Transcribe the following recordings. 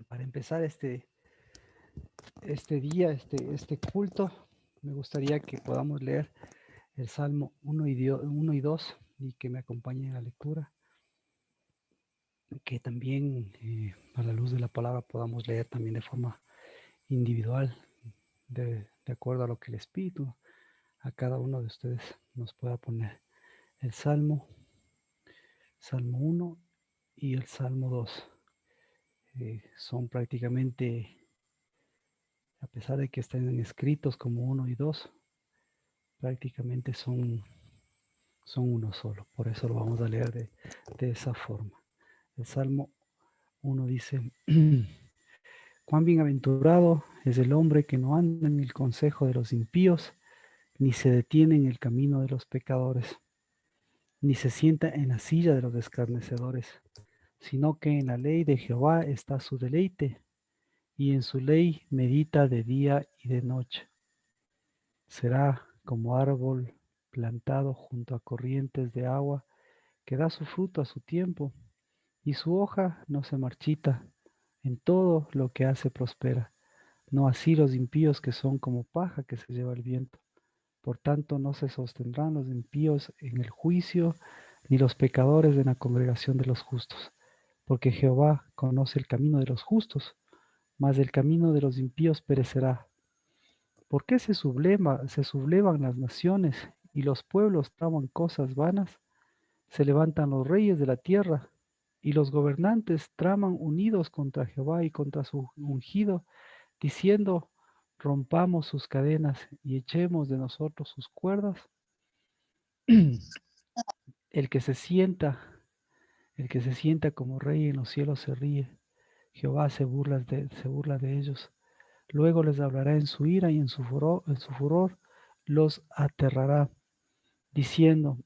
Para empezar este día, este culto, me gustaría que podamos leer el Salmo 1 y 2 y que me acompañe en la lectura, que también a la luz de la palabra podamos leer también de forma individual, de acuerdo a lo que el Espíritu a cada uno de ustedes nos pueda poner. El Salmo 1 y el Salmo 2 son prácticamente, a pesar de que están escritos como 1 y 2, prácticamente son uno solo. Por eso lo vamos a leer de esa forma. El Salmo 1 dice: cuán bienaventurado es el hombre que no anda en el consejo de los impíos, ni se detiene en el camino de los pecadores, ni se sienta en la silla de los escarnecedores, sino que en la ley de Jehová está su deleite, y en su ley medita de día y de noche. Será como árbol plantado junto a corrientes de agua, que da su fruto a su tiempo, y su hoja no se marchita. En todo lo que hace prospera. No así los impíos, que son como paja que se lleva el viento. Por tanto, no se sostendrán los impíos en el juicio, ni los pecadores en la congregación de los justos. Porque Jehová conoce el camino de los justos, mas el camino de los impíos perecerá. ¿Por qué se sublevan las naciones y los pueblos traman cosas vanas? Se levantan los reyes de la tierra y los gobernantes traman unidos contra Jehová y contra su ungido, diciendo: rompamos sus cadenas y echemos de nosotros sus cuerdas. El que se sienta como rey en los cielos se ríe. Jehová se burla de ellos. Luego les hablará en su ira y en su furor los aterrará, diciendo: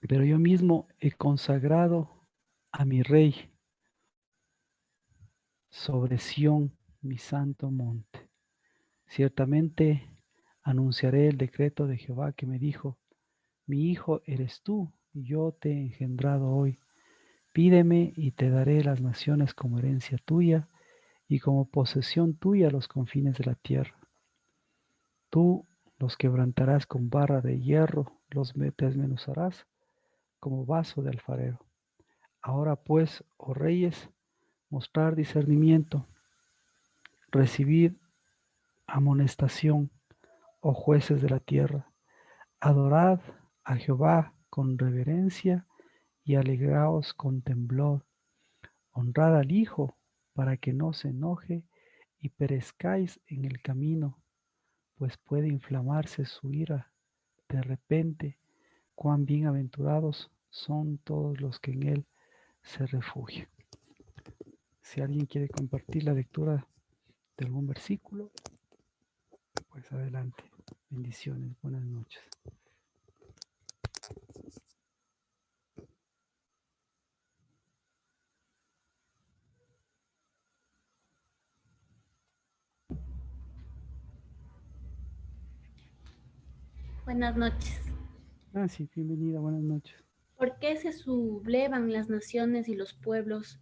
pero yo mismo he consagrado a mi rey sobre Sión, mi santo monte. Ciertamente anunciaré el decreto de Jehová, que me dijo: mi hijo eres tú, y yo te he engendrado hoy. Pídeme y te daré las naciones como herencia tuya, y como posesión tuya los confines de la tierra. Tú los quebrantarás con barra de hierro, los desmenuzarás como vaso de alfarero. Ahora pues, oh reyes, mostrar discernimiento, recibid amonestación, oh jueces de la tierra. Adorad a Jehová con reverencia y alegraos con temblor. Honrad al Hijo, para que no se enoje y perezcáis en el camino, pues puede inflamarse su ira de repente. Cuán bienaventurados son todos los que en él se refugian. Si alguien quiere compartir la lectura de algún versículo, pues adelante. Bendiciones, buenas noches. Buenas noches. Sí, bienvenida, buenas noches. ¿Por qué se sublevan las naciones y los pueblos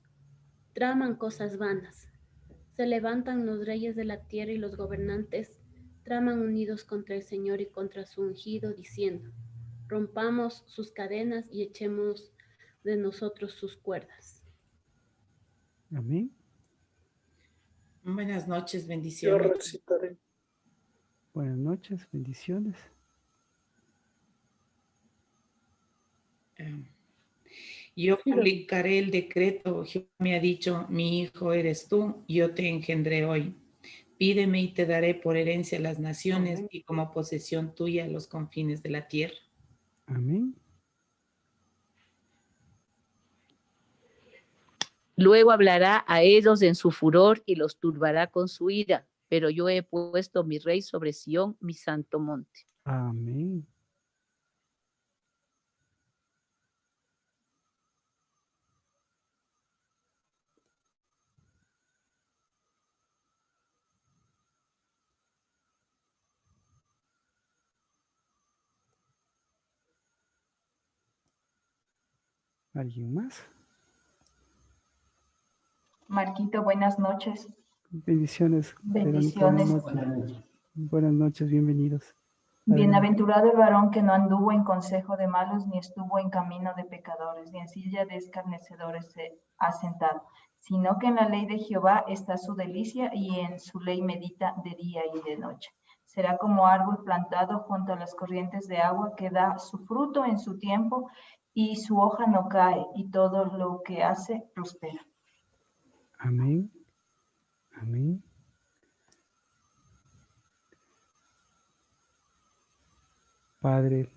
traman cosas vanas? Se levantan los reyes de la tierra y los gobernantes traman unidos contra el Señor y contra su ungido, diciendo: rompamos sus cadenas y echemos de nosotros sus cuerdas. Amén. Buenas noches, Yo bendiciones. recitaré. Buenas noches, bendiciones. Yo Sí, publicaré el decreto. Jehová me ha dicho: mi hijo eres tú, yo te engendré hoy. Pídeme y te daré por herencia las naciones, amén. y como posesión tuya los confines de la tierra. Amén. Luego hablará a ellos en su furor y los turbará con su ira, pero yo he puesto mi rey sobre Sión, mi santo monte. Amén. ¿Alguien más? Marquito, buenas noches. Bendiciones, Verónica, buenas Bendiciones. noches. Buenas noches, bienvenidos. Adelante. Bienaventurado el varón que no anduvo en consejo de malos, ni estuvo en camino de pecadores, ni en silla de escarnecedores se ha sentado, sino que en la ley de Jehová está su delicia, y en su ley medita de día y de noche. Será como árbol plantado junto a las corrientes de agua, que da su fruto en su tiempo, y su hoja no cae, y todo lo que hace prospera. Amén. Amén. Padre,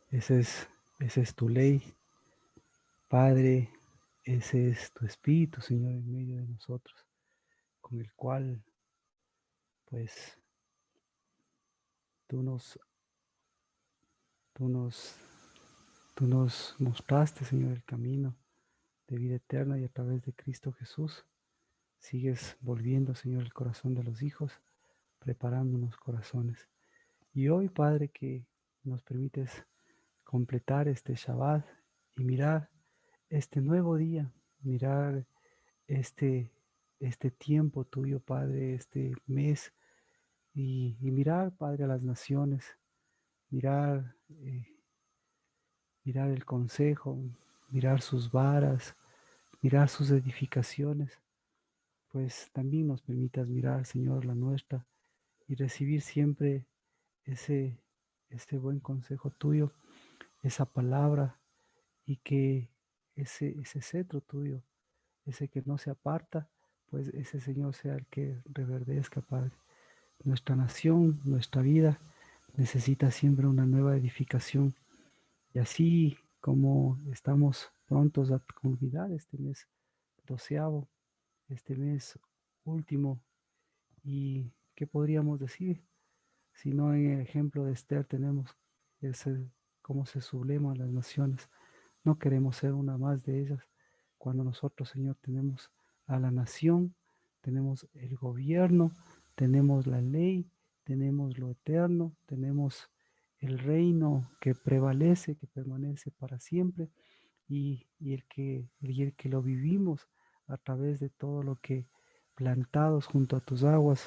esa es tu ley. Padre, ese es tu espíritu, Señor, en medio de nosotros, con el cual, pues, tú nos mostraste, Señor, el camino de vida eterna, y a través de Cristo Jesús sigues volviendo, Señor, el corazón de los hijos, preparándonos corazones. Y hoy, Padre, que nos permites completar este Shabbat y mirar este nuevo día, mirar este tiempo tuyo, Padre, este mes, y mirar, Padre, a las naciones, mirar, mirar el consejo, mirar sus varas, mirar sus edificaciones, pues también nos permitas mirar, Señor, la nuestra, y recibir siempre ese, buen consejo tuyo, esa palabra, y que ese cetro tuyo, ese que no se aparta, pues ese Señor sea el que reverdezca, Padre. Nuestra nación, nuestra vida necesita siempre una nueva edificación, y así como estamos prontos a culminar este mes 12º, este mes último, y ¿qué podríamos decir? Si no, en el ejemplo de Esther tenemos cómo se subleman las naciones. No queremos ser una más de ellas. Cuando nosotros, Señor, tenemos a la nación, tenemos el gobierno, tenemos la ley, tenemos lo eterno, tenemos el reino que prevalece, que permanece para siempre, y el que lo vivimos a través de todo lo que plantados junto a tus aguas,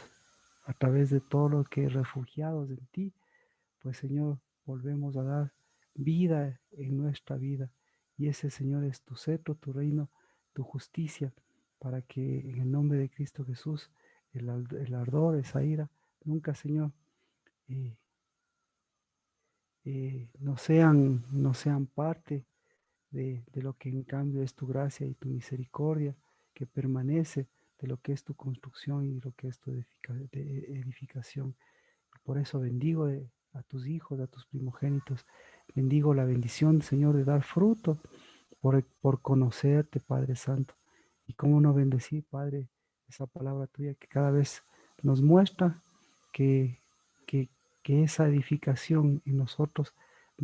a través de todo lo que refugiados en ti, pues Señor, volvemos a dar vida en nuestra vida. Y ese, Señor, es tu cetro, tu reino, tu justicia, para que en el nombre de Cristo Jesús, el ardor, esa ira, nunca, Señor, eh, no sean parte de lo que en cambio es tu gracia y tu misericordia, que permanece, de lo que es tu construcción y lo que es tu edificación. Por eso bendigo a tus hijos, a tus primogénitos. Bendigo la bendición, Señor, de dar fruto por conocerte, Padre Santo. Y cómo no bendecir, Padre, esa palabra tuya que cada vez nos muestra que, que, que esa edificación en nosotros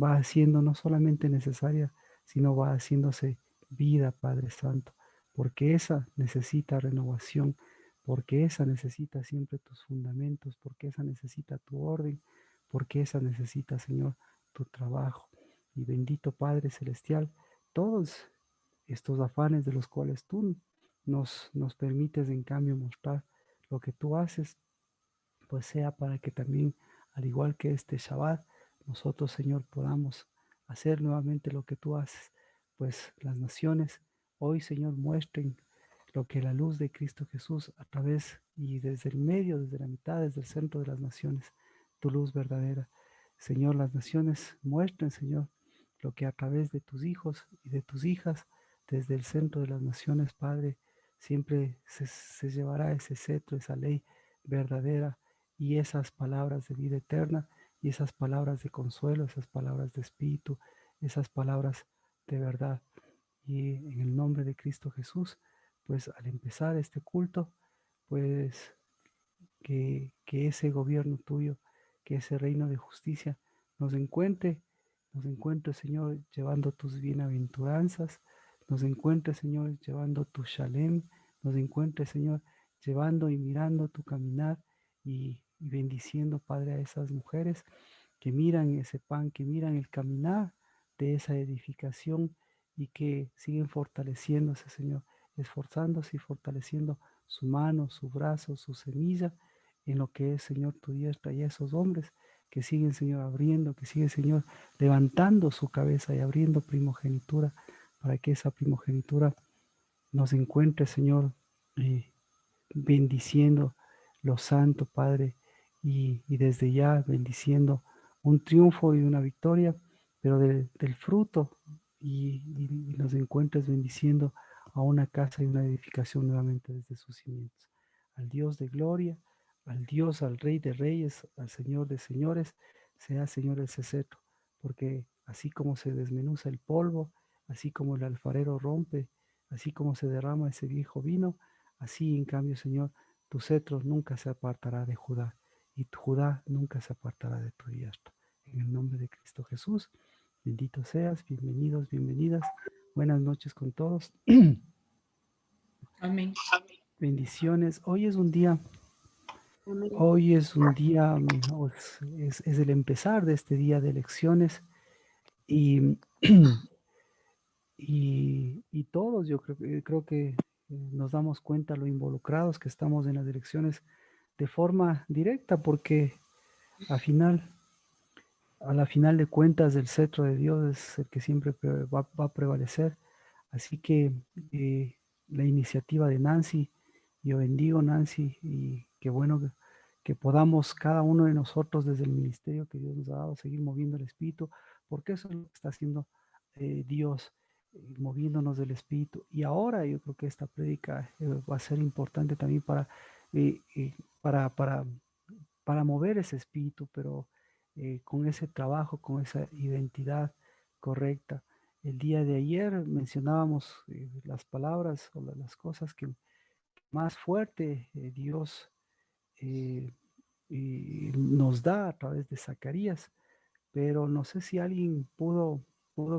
va haciendo no solamente necesaria, sino va haciéndose vida, Padre Santo, porque esa necesita renovación, porque esa necesita siempre tus fundamentos, porque esa necesita tu orden, porque esa necesita, Señor, tu trabajo. Y bendito Padre Celestial, todos estos afanes de los cuales tú nos permites en cambio mostrar lo que tú haces, pues sea para que también, al igual que este Shabbat, nosotros, Señor, podamos hacer nuevamente lo que tú haces, pues las naciones hoy, Señor, muestren lo que la luz de Cristo Jesús a través y desde el medio, desde la mitad, desde el centro de las naciones, tu luz verdadera. Señor, las naciones muestren, Señor, lo que a través de tus hijos y de tus hijas, desde el centro de las naciones, Padre, siempre se llevará ese cetro, esa ley verdadera, y esas palabras de vida eterna, y esas palabras de consuelo, esas palabras de espíritu, esas palabras de verdad. Y en el nombre de Cristo Jesús, pues al empezar este culto, pues que ese gobierno tuyo, que ese reino de justicia nos encuentre, Señor, llevando tus bienaventuranzas, nos encuentre, Señor, llevando tu shalem, nos encuentre, Señor, llevando y mirando tu caminar, y bendiciendo, Padre, a esas mujeres que miran ese pan, que miran el caminar de esa edificación y que siguen fortaleciéndose, Señor, esforzándose y fortaleciendo su mano, su brazo, su semilla en lo que es, Señor, tu diestra, y a esos hombres que siguen, Señor, abriendo, que siguen, Señor, levantando su cabeza y abriendo primogenitura para que esa primogenitura nos encuentre, Señor, bendiciendo lo santo, Padre, y desde ya bendiciendo un triunfo y una victoria, pero del fruto, y nos encuentres bendiciendo a una casa y una edificación nuevamente desde sus cimientos. Al Dios de gloria, al Dios, al Rey de reyes, al Señor de señores, sea, Señor, ese cetro, porque así como se desmenuza el polvo, así como el alfarero rompe, así como se derrama ese viejo vino, así, en cambio, Señor, tu cetro nunca se apartará de Judá, y tu Judá nunca se apartará de tu diestra. En el nombre de Cristo Jesús, bendito seas, bienvenidos, bienvenidas. Buenas noches con todos. Amén. Bendiciones. Hoy es un día, es el empezar de este día de elecciones, y, y todos, yo creo que nos damos cuenta lo involucrados que estamos en las elecciones de forma directa, porque a la final de cuentas el cetro de Dios es el que siempre va a prevalecer. Así que la iniciativa de Nancy, yo bendigo, Nancy, y qué bueno que podamos cada uno de nosotros desde el ministerio que Dios nos ha dado seguir moviendo el Espíritu, porque eso es lo que está haciendo Dios, moviéndonos del Espíritu. Y ahora yo creo que esta prédica va a ser importante también eh, eh, para, para, para mover ese espíritu, pero con ese trabajo, con esa identidad correcta. El día de ayer mencionábamos las palabras o las cosas que más fuerte Dios eh, nos da a través de Zacarías, pero no sé si alguien pudo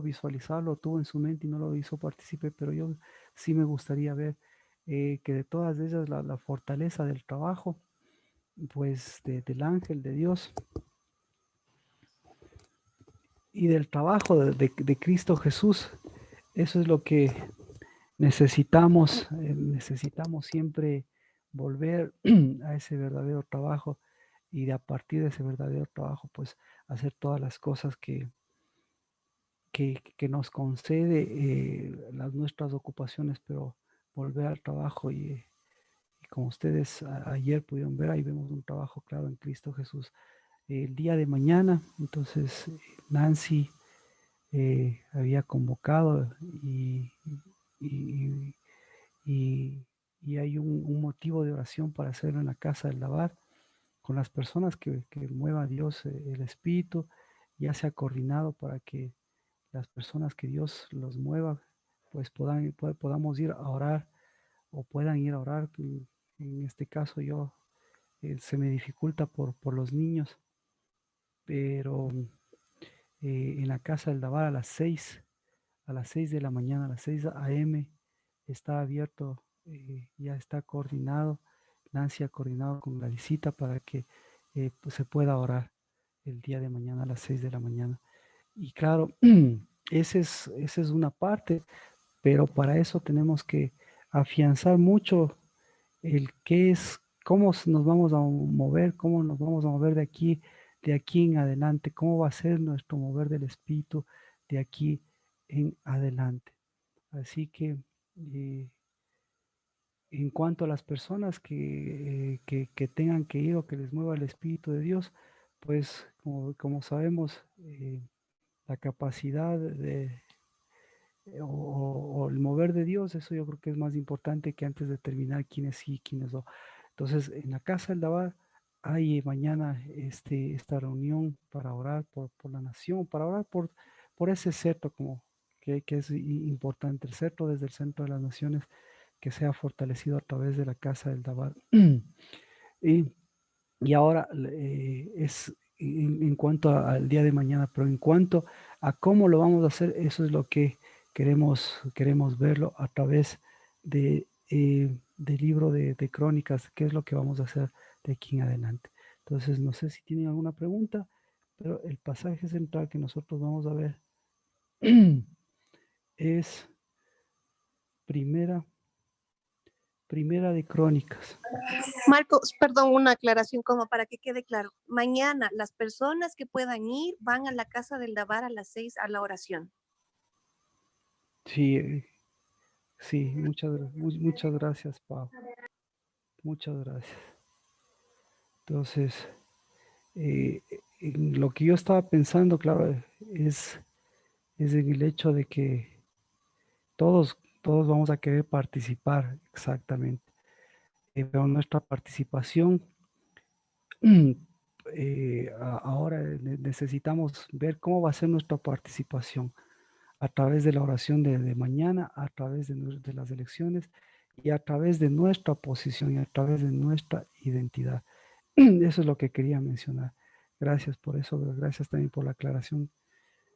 visualizarlo, tuvo en su mente y no lo hizo partícipe, pero yo sí me gustaría ver que de todas ellas la fortaleza del trabajo, pues del ángel de Dios y del trabajo de Cristo Jesús. Eso es lo que necesitamos siempre volver a ese verdadero trabajo, y de a partir de ese verdadero trabajo, pues hacer todas las cosas que nos concede las nuestras ocupaciones, pero volver al trabajo, y como ustedes ayer pudieron ver, ahí vemos un trabajo claro en Cristo Jesús. El día de mañana, entonces, Nancy había convocado, y, y- y hay un motivo de oración para hacerlo en la casa del lavar, con las personas que mueva Dios el Espíritu, ya se ha coordinado para que las personas que Dios los mueva, pues podamos ir a orar, o puedan ir a orar. En este caso yo, se me dificulta por los niños, pero en la casa del lavar a las 6 de la mañana, a las 6 a.m. está abierto, ya está coordinado. Nancy ha coordinado con la visita para que pues se pueda orar el día de mañana a las 6 de la mañana. Y claro, esa es una parte, pero para eso tenemos que afianzar mucho el qué es, nos vamos a mover, cómo nos vamos a mover de aquí en adelante, cómo va a ser nuestro mover del Espíritu de aquí en adelante. Así que en cuanto a las personas que tengan que ir o que les mueva el Espíritu de Dios, pues como sabemos, la capacidad o el mover de Dios, eso yo creo que es más importante que antes determinar quiénes sí y quiénes no. Entonces, en la casa del Dabar hay mañana esta reunión para orar por la nación, para orar por ese cetro, como que es importante, el cetro desde el centro de las naciones, que sea fortalecido a través de la casa del Dabar. y, y ahora es en cuanto al día de mañana, pero en cuanto a cómo lo vamos a hacer, eso es lo que queremos verlo a través del libro de Crónicas, qué es lo que vamos a hacer de aquí en adelante. Entonces, no sé si tienen alguna pregunta, pero el pasaje central que nosotros vamos a ver es primera de Crónicas. Marcos, perdón, una aclaración como para que quede claro. Mañana las personas que puedan ir van a la casa del Dabar a las 6 a la oración. Sí, sí, muchas gracias, Pau. Muchas gracias. Entonces, en lo que yo estaba pensando, claro, es en el hecho de que todos vamos a querer participar, exactamente. Pero nuestra participación, ahora necesitamos ver cómo va a ser nuestra participación a través de la oración de mañana, a través de las elecciones y a través de nuestra posición y a través de nuestra identidad. Eso es lo que quería mencionar. Gracias por eso, gracias también por la aclaración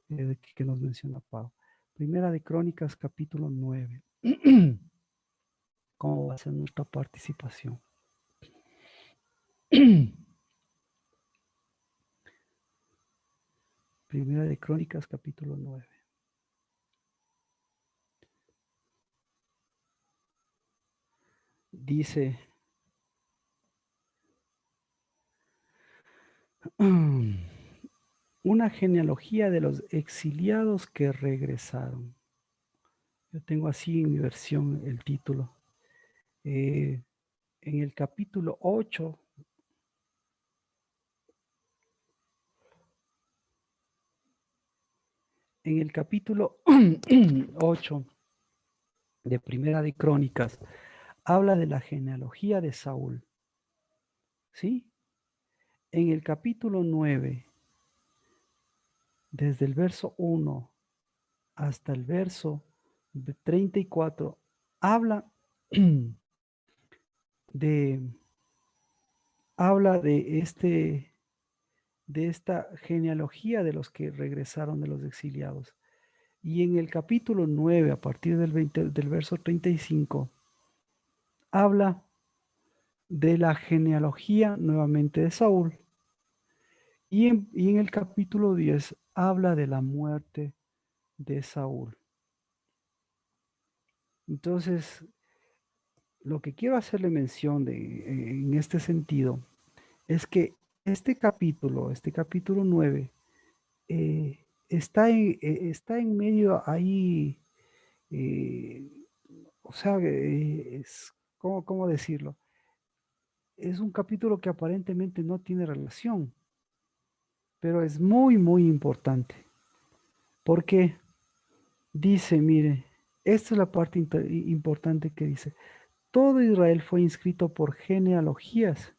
que nos menciona Pau. Primera de Crónicas, capítulo 9. ¿Cómo va a ser nuestra participación? Primera de Crónicas, capítulo 9. Dice, una genealogía de los exiliados que regresaron. Yo tengo así en mi versión el título. En el capítulo 8, en el capítulo 8 de Primera de Crónicas, habla de la genealogía de Saúl. ¿Sí? En el capítulo 9, desde el verso 1 hasta el verso 34, habla de esta genealogía de los que regresaron de los exiliados. Y en el capítulo 9, a partir del verso 35, habla de la genealogía nuevamente de Saúl. Y en el capítulo 10 habla de la muerte de Saúl. Entonces, lo que quiero hacerle mención en este sentido es que este capítulo 9, está en medio ahí, o sea, ¿cómo decirlo? Es un capítulo que aparentemente no tiene relación, pero es muy, muy importante. Porque dice, mire, esta es la parte importante que dice, todo Israel fue inscrito por genealogías,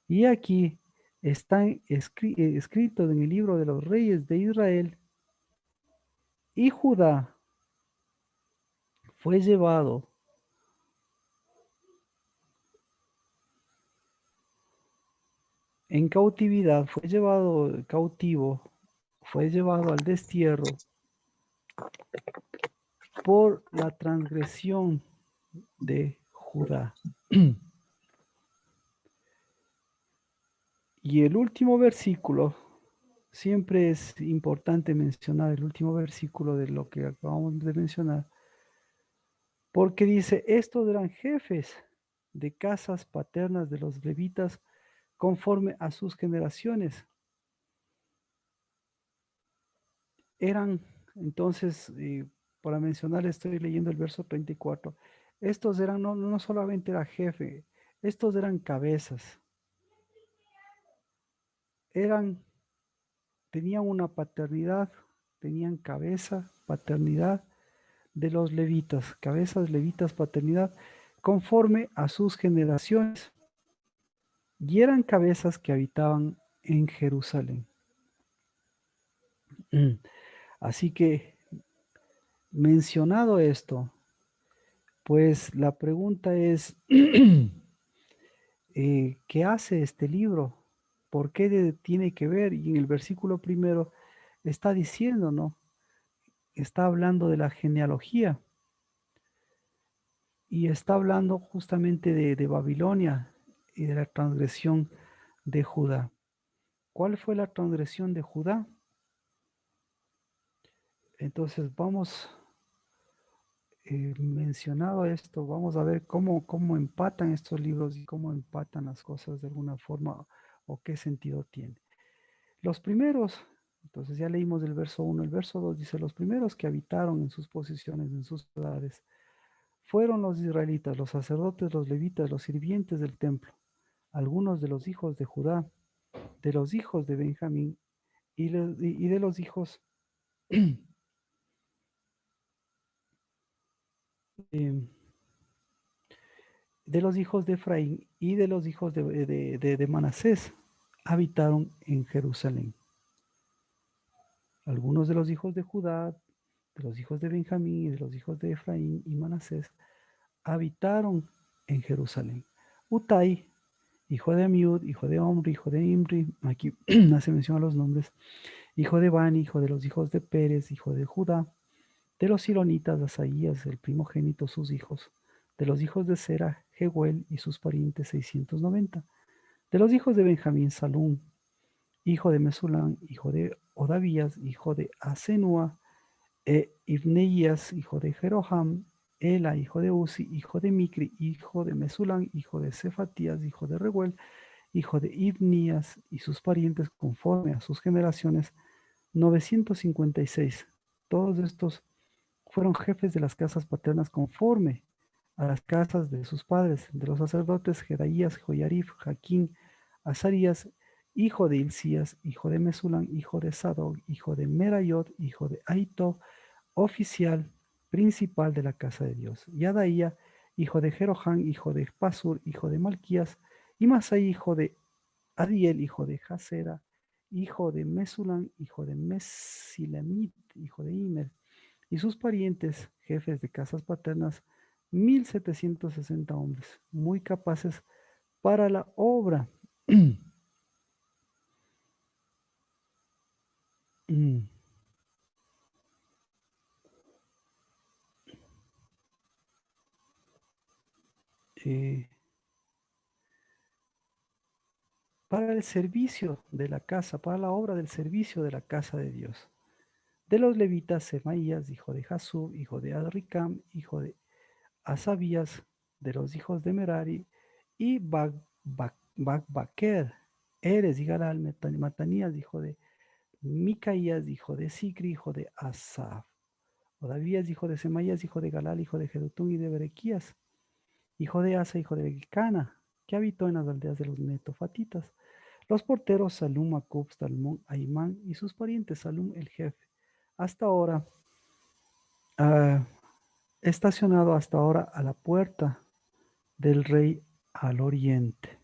y aquí está escrito en el libro de los reyes de Israel, y Judá fue llevado en cautividad, fue llevado cautivo, fue llevado al destierro por la transgresión de Judá. Y el último versículo, siempre es importante mencionar el último versículo de lo que acabamos de mencionar, porque dice, estos eran jefes de casas paternas de los levitas conforme a sus generaciones. Eran, entonces, para mencionar, estoy leyendo el verso 34, estos eran, no solamente era jefe, estos eran cabezas, tenían una paternidad, tenían cabeza, paternidad de los levitas, cabezas, levitas, paternidad, conforme a sus generaciones, y eran cabezas que habitaban en Jerusalén. Así que, mencionado esto, pues la pregunta es, ¿qué hace este libro? ¿Por qué tiene que ver? Y en el versículo primero está diciendo, ¿no? Está hablando de la genealogía y está hablando justamente de Babilonia y de la transgresión de Judá. ¿Cuál fue la transgresión de Judá? Entonces vamos, mencionado esto, vamos a ver cómo empatan estos libros y cómo empatan las cosas de alguna forma o qué sentido tiene. Los primeros, entonces ya leímos el verso 1, el verso 2 dice, los primeros que habitaron en sus posiciones, en sus ciudades, fueron los israelitas, los sacerdotes, los levitas, los sirvientes del templo, algunos de los hijos de Judá, de los hijos de Benjamín y de los hijos de los hijos de Efraín y de los hijos de Manasés habitaron en Jerusalén. Algunos de los hijos de Judá, de los hijos de Benjamín y de los hijos de Efraín y Manasés habitaron en Jerusalén. Utai, hijo de Amiud, hijo de Omri, hijo de Imri, aquí hace mención a los nombres, hijo de Bani, hijo de los hijos de Pérez, hijo de Judá, de los silonitas, Asaías, el primogénito, sus hijos, de los hijos de Sera, Jehuel y sus parientes, 690, de los hijos de Benjamín, Salum, hijo de Mesulán, hijo de Odavías, hijo de Asenúa, Ibneías, hijo de Jeroham, Ela, hijo de Uzi, hijo de Micri, hijo de Mesulán, hijo de Cefatías, hijo de Rehuel, hijo de Ibnías y sus parientes conforme a sus generaciones, 956. Todos estos fueron jefes de las casas paternas conforme a las casas de sus padres, de los sacerdotes Jedaías, Joyarif, Jaquín, Azarías, hijo de Hilcías, hijo de Mesulán, hijo de Sadoc, hijo de Merayot, hijo de Aito, oficial principal de la casa de Dios. Y Adaía, hijo de Jeroham, hijo de Pasur, hijo de Malquías, y Masai, hijo de Adiel, hijo de Jasera, hijo de Mesulán, hijo de Mesilemit, hijo de Imer, y sus parientes, jefes de casas paternas, 1760 hombres, muy capaces para la obra. Para el servicio de la casa, para la obra del servicio de la casa de Dios. De los levitas, Semaías, hijo de Jasub, hijo de Adricam, hijo de Asabías, de los hijos de Merari, y Bagbaquer, Eres y Galal, Matanías, hijo de Micaías, hijo de Sicri, hijo de Asaf, Odavías, hijo de Semaías, hijo de Galal, hijo de Jedutún y de Berequías, hijo de Asa, hijo de Elcana, que habitó en las aldeas de los netofatitas. Los porteros Salum, Acub, Talmón, Aimán y sus parientes Salum el jefe. Hasta ahora, estacionado hasta ahora a la puerta del rey al oriente.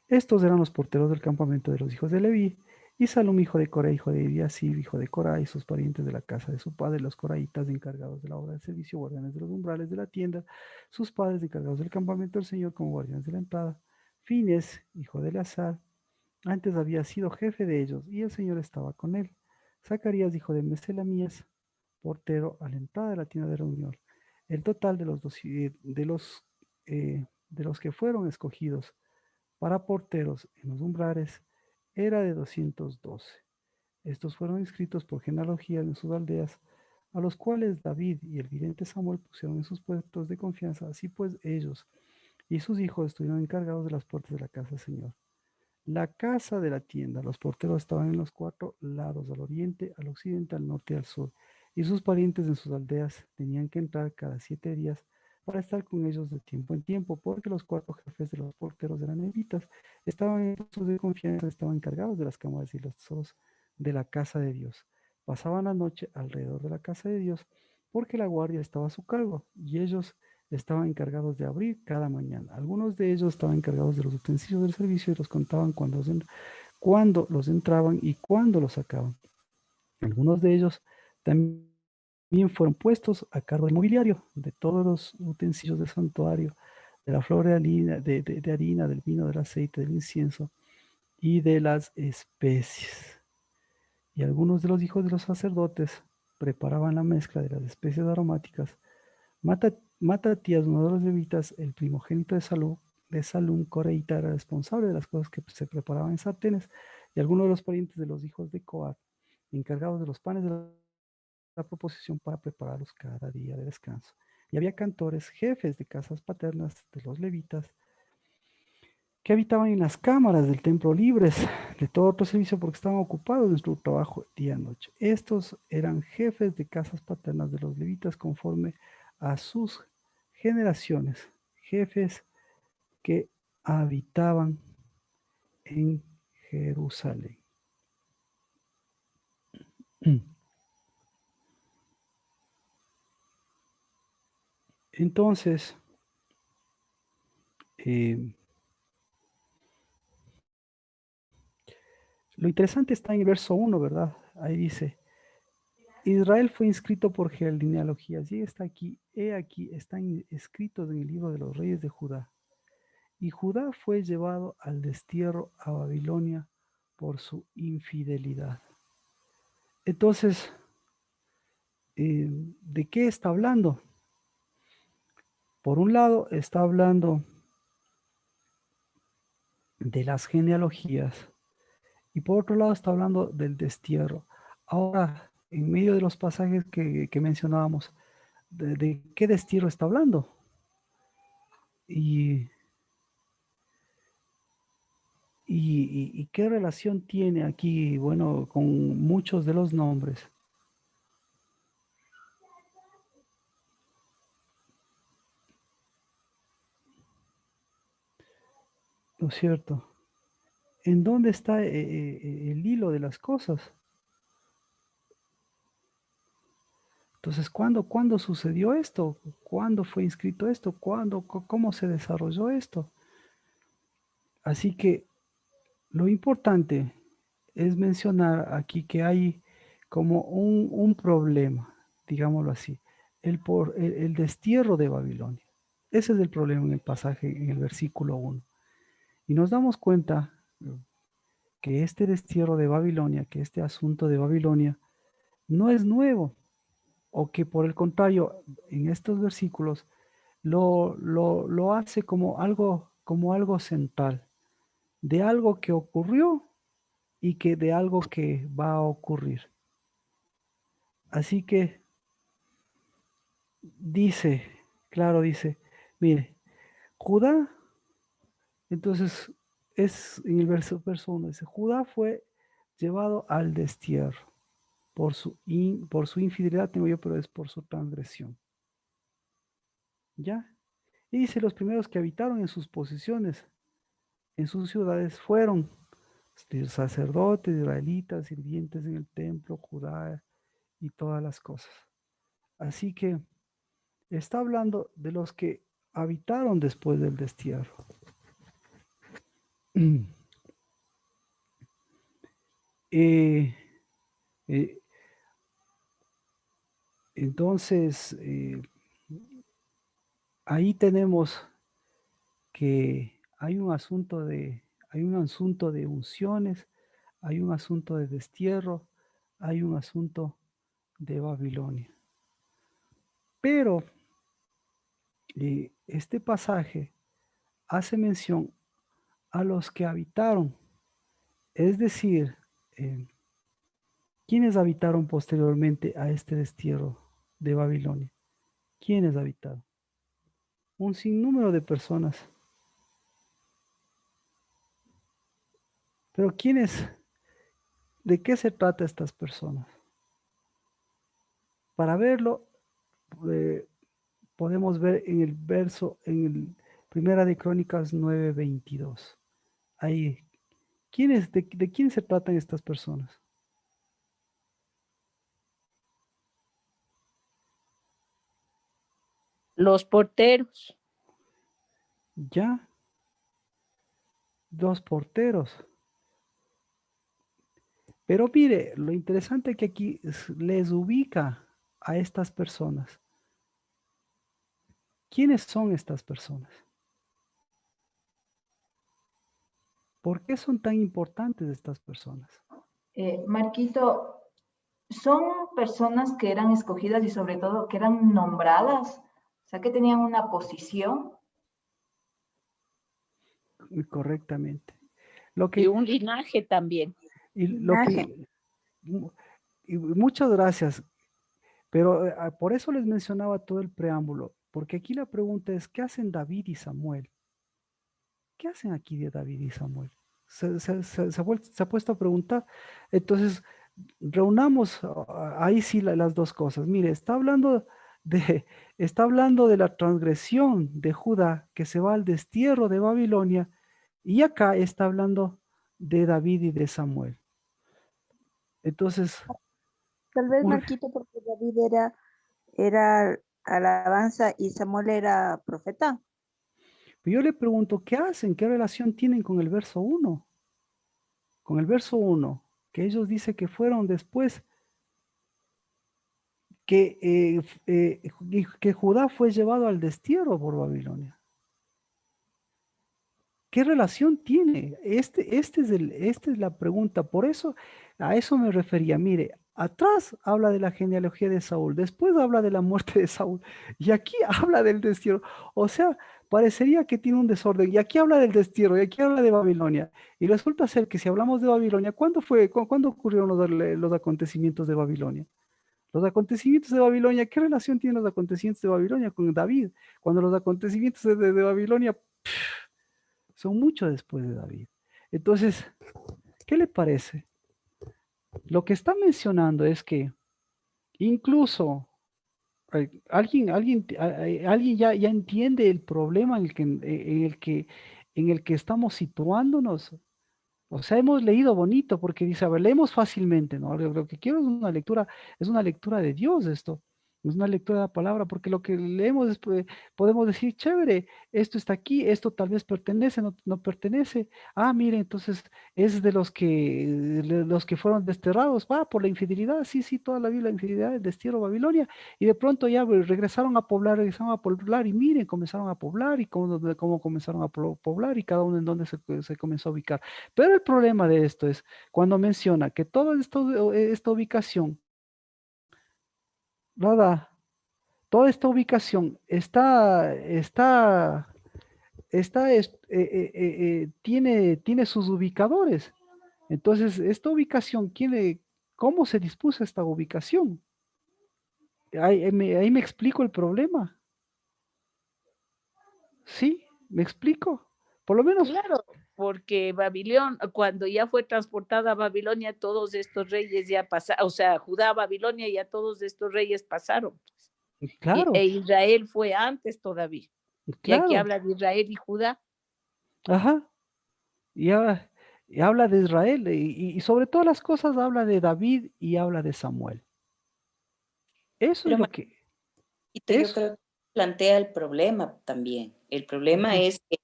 Estos eran los porteros del campamento de los hijos de Leví, y Salum, hijo de Coré, hijo de Eliasib, hijo de Corá, y sus parientes de la casa de su padre, los coraitas encargados de la obra del servicio, guardianes de los umbrales de la tienda, sus padres encargados del campamento del Señor como guardianes de la entrada. Fines, hijo de Eleazar, antes había sido jefe de ellos, y el Señor estaba con él. Zacarías, hijo de Meselamías, portero a la entrada de la tienda de reunión. El total de los que fueron escogidos para porteros en los umbrales era de 212. Estos fueron inscritos por genealogía en sus aldeas, a los cuales David y el vidente Samuel pusieron en sus puestos de confianza. Así pues, ellos y sus hijos estuvieron encargados de las puertas de la casa del Señor. La casa de la tienda, los porteros estaban en los 4 lados, al oriente, al occidente, al norte y al sur, y sus parientes en sus aldeas tenían que entrar cada 7 días para estar con ellos de tiempo en tiempo, porque los 4 jefes de los porteros eran levitas, estaban en puestos de confianza, estaban encargados de las cámaras y los tesoros de la casa de Dios. Pasaban la noche alrededor de la casa de Dios, porque la guardia estaba a su cargo, y ellos estaban encargados de abrir cada mañana. Algunos de ellos estaban encargados de los utensilios del servicio y los contaban cuando los entraban y cuando los sacaban. Algunos de ellos también fueron puestos a cargo del mobiliario, de todos los utensilios del santuario, de la flor de harina, del vino, del aceite, del incienso y de las especies. Y algunos de los hijos de los sacerdotes preparaban la mezcla de las especies aromáticas. Matatías, uno de los levitas, el primogénito de Salum, coreíta, era responsable de las cosas que se preparaban en sartenes, y algunos de los parientes de los hijos de Coat encargados de los panes de la proposición para prepararlos cada día de descanso. Y había cantores, jefes de casas paternas de los levitas, que habitaban en las cámaras del templo libres de todo otro servicio porque estaban ocupados en su trabajo día y noche. Estos eran jefes de casas paternas de los levitas conforme a sus generaciones, jefes que habitaban en Jerusalén. Entonces, lo interesante está en el verso 1, ¿verdad? Ahí dice, Israel fue inscrito por genealogías, y está aquí, aquí, están escritos en el libro de los reyes de Judá. Y Judá fue llevado al destierro a Babilonia por su infidelidad. Entonces, ¿de qué está hablando? Por un lado, está hablando de las genealogías, y por otro lado está hablando del destierro. Ahora, en medio de los pasajes que mencionábamos, ¿de qué destierro está hablando? ¿Y qué relación tiene aquí, bueno, con muchos de los nombres? ¿No es cierto? ¿En dónde está el hilo de las cosas? Entonces, ¿cuándo sucedió esto? ¿Cuándo fue inscrito esto? ¿Cómo se desarrolló esto? Así que lo importante es mencionar aquí que hay como un problema, digámoslo así, el destierro de Babilonia. Ese es el problema en el pasaje, en el versículo 1. Y nos damos cuenta que este destierro de Babilonia, que este asunto de Babilonia, no es nuevo, o que por el contrario, en estos versículos lo hace como algo central, de algo que ocurrió y que de algo que va a ocurrir. Así que dice, mire, Judá, entonces es en el verso 1, dice, Judá fue llevado al destierro por su infidelidad, tengo yo, pero es por su transgresión. ¿Ya? Y dice, los primeros que habitaron en sus posiciones, en sus ciudades, fueron sacerdotes, israelitas, sirvientes en el templo, Judá y todas las cosas. Así que está hablando de los que habitaron después del destierro. Entonces, ahí tenemos que hay un asunto de unciones, hay un asunto de destierro, hay un asunto de Babilonia. Pero este pasaje hace mención a los que habitaron, es decir, ¿quiénes habitaron posteriormente a este destierro de Babilonia? ¿Quiénes habitaron? Un sinnúmero de personas. Pero ¿quiénes? ¿De qué se trata estas personas? Para verlo, podemos ver en el verso, en el Primera de Crónicas 9:22. Ahí, ¿de quién se tratan estas personas? Los porteros. Ya, los porteros. Pero mire, lo interesante es que aquí les ubica a estas personas. ¿Quiénes son estas personas? ¿Por qué son tan importantes estas personas? Marquito, son personas que eran escogidas y sobre todo que eran nombradas, o sea, que tenían una posición. Correctamente. Y un linaje también. Y lo que y muchas gracias, pero por eso les mencionaba todo el preámbulo, porque aquí la pregunta es, ¿qué hacen David y Samuel? ¿Qué hacen aquí de David y Samuel? Se ha puesto a preguntar. Entonces, reunamos ahí sí las dos cosas. Mire, está hablando de la transgresión de Judá que se va al destierro de Babilonia, y acá está hablando de David y de Samuel. Entonces, Tal vez, Marquito, porque David era alabanza y Samuel era profeta. yo le pregunto, ¿qué hacen? ¿Qué relación tienen con el verso 1? Con el verso 1, que ellos dicen que fueron después, que Judá fue llevado al destierro por Babilonia. ¿Qué relación tiene? Esta es la pregunta. Por eso, a eso me refería. Mire, atrás habla de la genealogía de Saúl, después habla de la muerte de Saúl, y aquí habla del destierro. O sea, parecería que tiene un desorden. Y aquí habla del destierro, y aquí habla de Babilonia. Y resulta ser que si hablamos de Babilonia, ¿cuándo ocurrieron los acontecimientos de Babilonia? Los acontecimientos de Babilonia, ¿qué relación tienen los acontecimientos de Babilonia con David? Cuando los acontecimientos de Babilonia son mucho después de David. Entonces, ¿qué le parece? Lo que está mencionando es que incluso alguien ya entiende el problema en el que estamos situándonos. O sea, hemos leído bonito porque dice, a ver, leemos fácilmente, ¿no? Lo que quiero es una lectura de Dios esto, es una lectura de la palabra, porque lo que leemos podemos decir, chévere, esto está aquí, esto tal vez pertenece, no pertenece. Ah, mire, entonces es de los que fueron desterrados, va, por la infidelidad, sí, toda la vida la infidelidad, el destierro Babilonia, y de pronto ya pues, regresaron a poblar, y miren, comenzaron a poblar, y cómo comenzaron a poblar, y cada uno en donde se comenzó a ubicar. Pero el problema de esto es cuando menciona que esta ubicación, ¿verdad? Toda esta ubicación tiene sus ubicadores. Entonces, esta ubicación, ¿cómo se dispuso esta ubicación? Ahí me explico el problema. ¿Sí? ¿Me explico? Por lo menos. Claro, porque Babilonia, cuando ya fue transportada a Babilonia, todos estos reyes ya pasaron, o sea, Judá, Babilonia, ya todos estos reyes pasaron. Claro, E Israel fue antes todavía. Y aquí claro. habla de Israel y Judá. Ajá. Y habla de Israel y sobre todas las cosas habla de David y habla de Samuel. Eso es Pero lo que... Marquito, yo Eso. creo que plantea el problema también. El problema Ujú. es que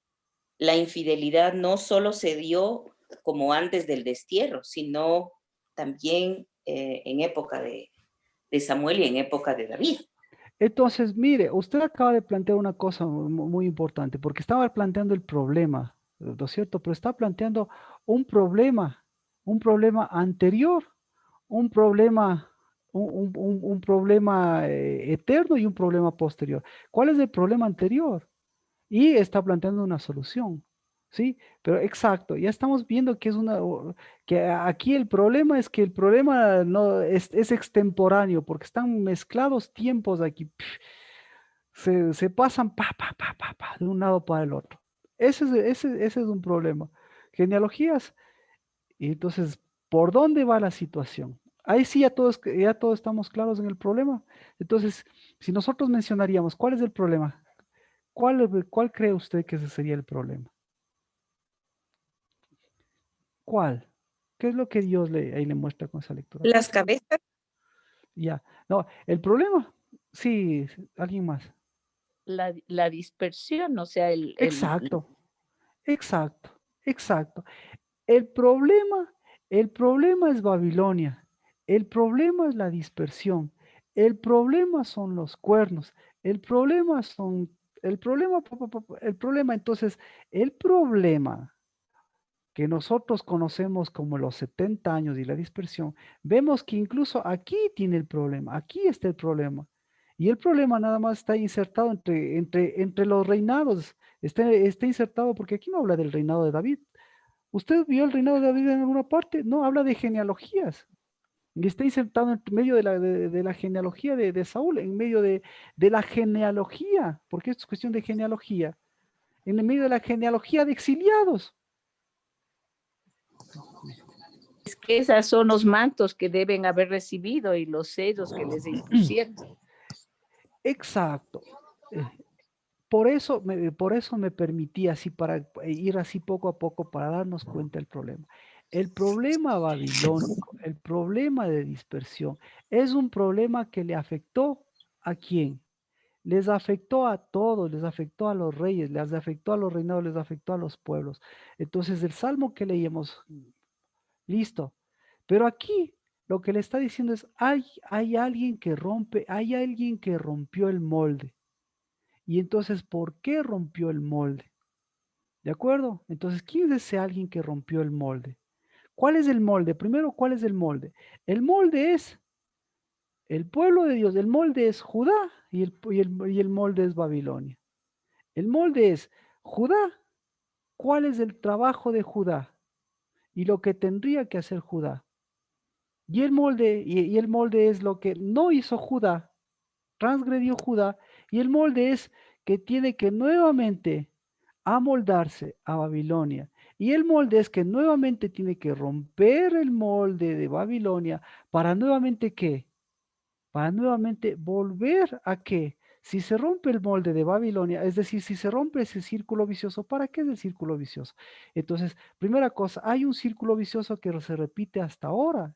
la infidelidad no solo se dio como antes del destierro, sino también en época de Samuel y en época de David. Entonces, mire, usted acaba de plantear una cosa muy importante, porque estaba planteando el problema, ¿no es cierto? Pero está planteando un problema anterior, un problema, un problema eterno y un problema posterior. ¿Cuál es el problema anterior? Y está planteando una solución, ¿sí? Pero exacto, ya estamos viendo que que aquí el problema es que el problema no es extemporáneo, porque están mezclados tiempos aquí, se pasan de un lado para el otro. Ese es un problema. Genealogías, y entonces, ¿por dónde va la situación? Ahí sí ya todos estamos claros en el problema. Entonces, si nosotros mencionaríamos, ¿cuál es el problema? ¿Cuál cree usted que ese sería el problema? ¿Cuál? ¿Qué es lo que Dios ahí le muestra con esa lectura? Las cabezas. Ya. No, el problema, sí, alguien más. La dispersión, o sea, Exacto, exacto. El problema, el problema es Babilonia. El problema es la dispersión. El problema son los cuernos. El problema son, entonces, el problema que nosotros conocemos como los 70 años y la dispersión, vemos que incluso aquí tiene el problema, aquí está el problema. Y el problema nada más está insertado entre los reinados, está insertado porque aquí no habla del reinado de David. ¿Usted vio el reinado de David en alguna parte? No, habla de genealogías. Y está insertado en medio de la genealogía de Saúl, en medio de la genealogía, porque esto es cuestión de genealogía, en el medio de la genealogía de exiliados. Es que esos son los mantos que deben haber recibido y los sellos que les impusieron. Exacto. Por eso me permití así, para ir así poco a poco, para darnos cuenta del problema. El problema babilónico, el problema de dispersión, es un problema que le afectó ¿a quién? Les afectó a todos, les afectó a los reyes, les afectó a los reinados, les afectó a los pueblos. Entonces, el salmo que leíamos, listo. Pero aquí lo que le está diciendo es, hay alguien que rompe, hay alguien que rompió el molde. Y entonces, ¿por qué rompió el molde? ¿De acuerdo? Entonces, ¿quién es ese alguien que rompió el molde? ¿Cuál es el molde? Primero, ¿cuál es el molde? El molde es el pueblo de Dios, el molde es Judá y el molde es Babilonia. El molde es Judá. ¿Cuál es el trabajo de Judá? Y lo que tendría que hacer Judá. Y el molde es lo que no hizo Judá, transgredió Judá, y el molde es que tiene que nuevamente amoldarse a Babilonia. Y el molde es que nuevamente tiene que romper el molde de Babilonia para nuevamente ¿qué? Para nuevamente volver a qué. Si se rompe el molde de Babilonia, es decir, si se rompe ese círculo vicioso, ¿para qué es el círculo vicioso? Entonces, primera cosa, hay un círculo vicioso que se repite hasta ahora.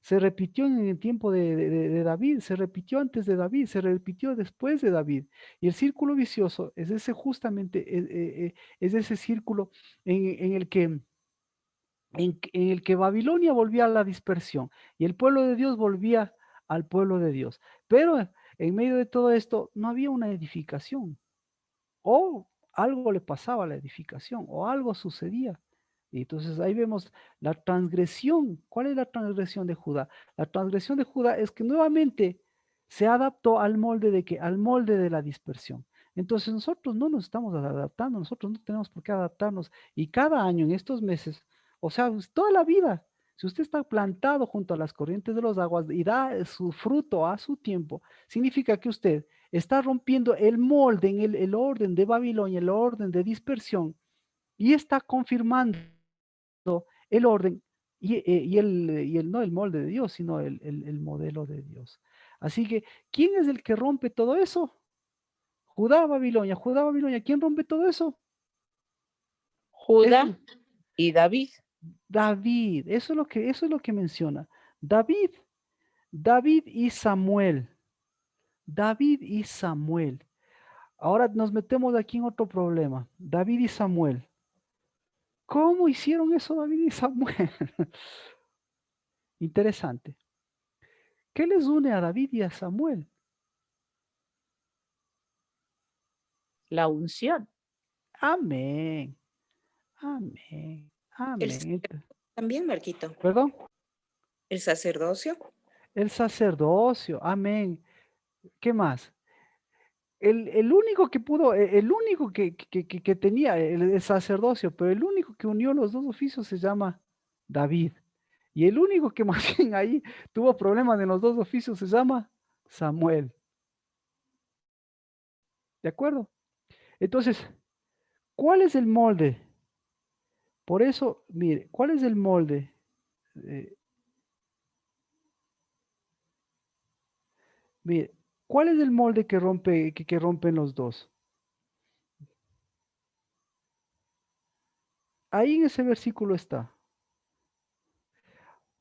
Se repitió en el tiempo de David, se repitió antes de David, se repitió después de David. Y el círculo vicioso es ese justamente, es ese círculo en el que en el que Babilonia volvía a la dispersión y el pueblo de Dios volvía al pueblo de Dios. Pero en medio de todo esto no había una edificación, o algo le pasaba a la edificación, o algo sucedía. Y entonces ahí vemos la transgresión. ¿Cuál es la transgresión de Judá? La transgresión de Judá es que nuevamente se adaptó al molde de que, al molde de la dispersión. Entonces nosotros no nos estamos adaptando, nosotros no tenemos por qué adaptarnos. Y cada año en estos meses, o sea, toda la vida, si usted está plantado junto a las corrientes de los aguas y da su fruto a su tiempo, significa que usted está rompiendo el molde, en el orden de Babilonia, el orden de dispersión, y está confirmando el orden no el molde de Dios, sino el modelo de Dios. Así que, ¿quién es el que rompe todo eso? Judá, Babilonia, Judá, Babilonia. ¿Quién rompe todo eso? Judá y David. David, eso es lo que menciona. David y Samuel. David y Samuel. Ahora nos metemos aquí en otro problema. David y Samuel. ¿Cómo hicieron eso David y Samuel? Interesante. ¿Qué les une a David y a Samuel? La unción. Amén. Amén. Amén. También, Marquito. ¿Perdón? El sacerdocio. El sacerdocio. Amén. ¿Qué más? El único que pudo, el único que tenía el sacerdocio, pero el único que unió los dos oficios se llama David. Y el único que más bien ahí tuvo problemas en los dos oficios se llama Samuel. ¿De acuerdo? Entonces, ¿cuál es el molde? Por eso, mire, ¿cuál es el molde? Mire, ¿cuál es el molde que rompen los dos? Ahí en ese versículo está.